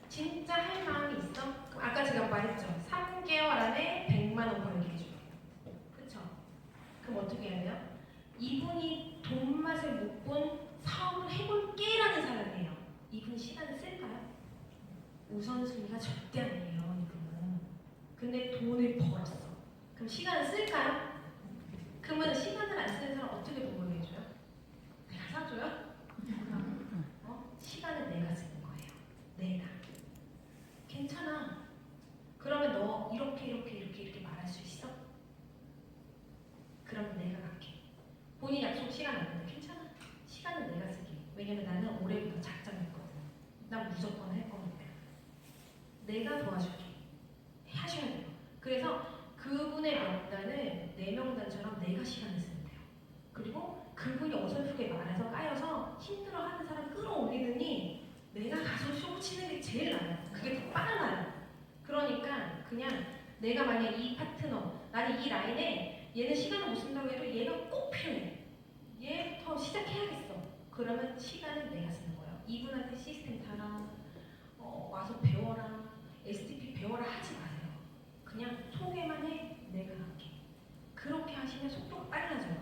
진짜 할 마음이 있어? 그럼 아까 제가 말했죠. 3개월 안에 100만 원 벌게 해줘요. 그쵸? 그럼 어떻게 해야 돼요? 이분이 돈 맛을 못 본 사업을 해볼게라는 사람이에요. 이분 시간을 쓸까요? 우선순위가 절대 아니에요. 이분은. 근데 돈을 벌었어. 그럼 시간을 쓸까요? 그러면 시간을 안 쓰는 사람 어떻게 돈 벌게 해줘요? 내가 사줘요? 시간을 내가 쓰는 거예요. 내가. 괜찮아. 그러면 너 이렇게 말할 수 있어? 그러면 내가 갈게. 본인 약속 시간 안 되는데 괜찮아. 시간은 내가 쓸게. 왜냐면 나는 올해부터 작정했거든. 난 무조건 할 거니까. 내가 도와줄게. 하셔야 돼요. 그래서 그분의 명단을 내 명단처럼 내가 시간을 쓰면 돼요. 그리고 그분이 어설프게 말해서 까여서 힘들어하는 사람 끌어올리더니 내가 가서 쇼 치는 게 제일 나아요. 그게 더 빨라요. 그러니까 그냥 내가 만약 이 파트너, 나는 이 라인에 얘는 시간을 못 쓴다고 해도 얘가 꼭 필요해. 얘부터 시작해야겠어. 그러면 시간은 내가 쓰는 거예요. 이분한테 시스템 타라, 와서 배워라, STP 배워라 하지 마세요. 그냥 소개만 해, 내가 할게. 그렇게 하시면 속도가 빨라져요.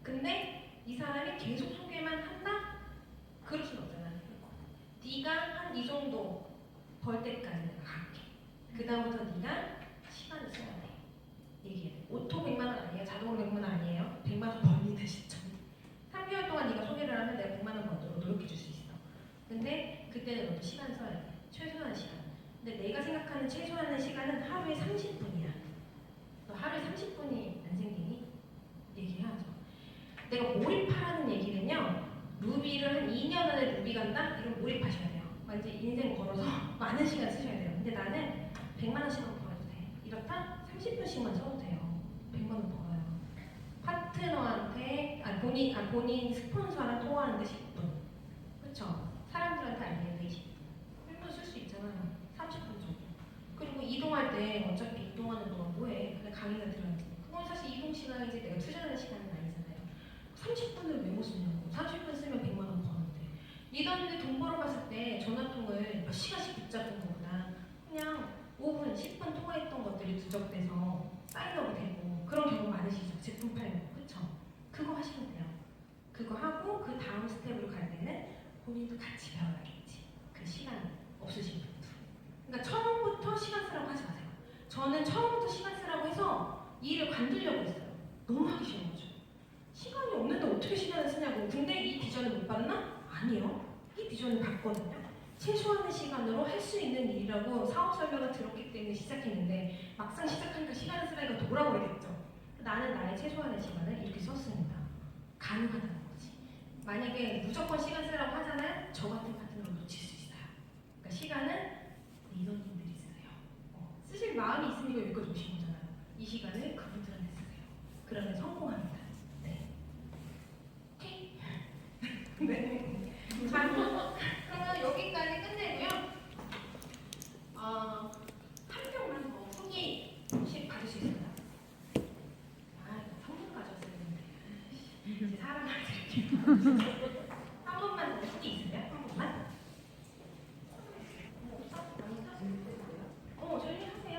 근데 이 사람이 계속 소개만 한다? 그럴 순 없잖아요. 네가 한 이 정도 벌 때까지 내가 갈게. 그 다음부터 네가 시간을 써야 돼. 얘기해. 오토 100만 원 아니에요. 자동으로 100만 원 아니에요. 100만 원 벌리는 시점. 3개월 동안 네가 소개를 하면 내가 100만 원 벌도록 노력해 줄 수 있어. 근데 그때는 너도 시간 써야 돼. 최소한 시간. 근데 내가 생각하는 최소한의 시간은 하루에 30분이야. 너 하루에 30분이 안 생기니? 얘기해야죠. 내가 몰입하라는 얘기는요. 루비를 한 2년 안에 루비 간다? 이런 몰입하셔야 돼요. 완전 인생 걸어서 많은 시간 쓰셔야 돼요. 근데 나는 100만 원씩만 벌어도 돼. 이렇다? 30분씩만 써도 돼요. 100만 원 벌어요. 파트너한테 본인 스폰서랑 통화하는데 10분. 그쵸? 사람들한테 알리는데 20분. 1분 쓸 수 있잖아요. 30분 정도. 그리고 이동할 때 어차피 이동하는 동안 뭐해? 그냥 강의가 들어야지. 그건 사실 이동 시간이지 내가 투자하는 시간은 아니잖아요. 30분을 왜 못 쓰냐고. 30분 쓰면 100만 원 버는데. 리더인데 돈 벌어봤을 때 전화통을 몇 시간씩 붙잡은 거보다 그냥 5분, 10분 통화했던 것들이 누적돼서 쌓이려고 되고 그런 경우 많으시죠. 제품 팔고. 그쵸? 그거 하시면 돼요. 그거 하고 그 다음 스텝으로 갈 때는 본인도 같이 배워야겠지. 그 시간 없으신 분들. 그러니까 처음부터 시간 쓰라고 하지 마세요. 저는 처음부터 시간 쓰라고 해서 이 일을 관두려고 했어요. 너무 하기 싫은 거죠. 시간이 없는데 어떻게 시간을 쓰냐고. 근데 이 비전을 못 봤나? 아니요. 이 비전을 봤거든요. 최소한의 시간으로 할 수 있는 일이라고 사업 설명을 들었기 때문에 시작했는데 막상 시작하니까 시간을 쓰라니까 돌아버리겠죠. 나는 나의 최소한의 시간을 이렇게 썼습니다. 가능하다는 거지. 만약에 무조건 시간 쓰라고 하잖아요. 저 같은 파트너를 놓칠 수 있어요. 그러니까 시간은 리더님들이 쓰세요. 쓰실 마음이 있으니까 여기까지 오신 거잖아요. 이 시간을 그분들한테 쓰세요. 그러면 성공합니다. 네. 오케이? 네. 자, 그러면 여기까지 끝내고요. 한 명만 더 후기 혹시 받을 수 있을까요? 성공 가졌어야 되는데. 이제 사랑을 드릴게요. 한 번만 더 후기 있으세요? 한 번만? 저희 하세요.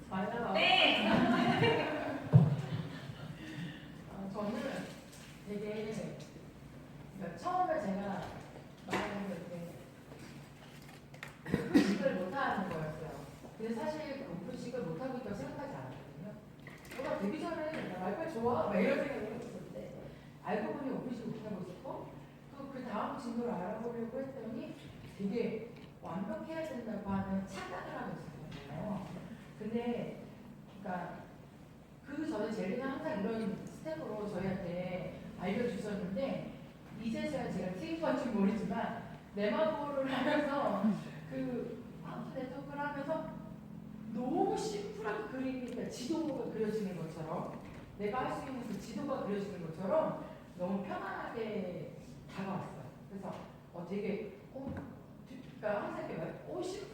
맞아요. 네. 저는 되게 그러니까 처음에 제가 말하는 게 오픈식을 못하는 거였어요. 근데 사실 그 오픈식을 못하고 있다고 생각하지 않았거든요. 제가 되기 전에 나 말빨 좋아? 막 이런 생각을 했었는데 알고 보니 오픈식을 못하고 있었고 그 다음 진도를 알아보려고 했더니 되게 완벽해야 된다고 하는 착각을 하고 있었거든요. 근데 그러니까 그 전에 제리는 항상 이런 스텝으로 저희한테 알려주셨는데 이제서야 제가 튀긴 건지 모르지만 네마보를 하면서 그 아웃 네트워크를 하면서 너무 심플하게 그리니까 지도가 그려지는 것처럼 내가 할 수 있는 그 지도가 그려지는 것처럼 너무 편안하게 다가왔어요. 그래서 되게 그러니까 항상 이렇게 말, 오, 씨,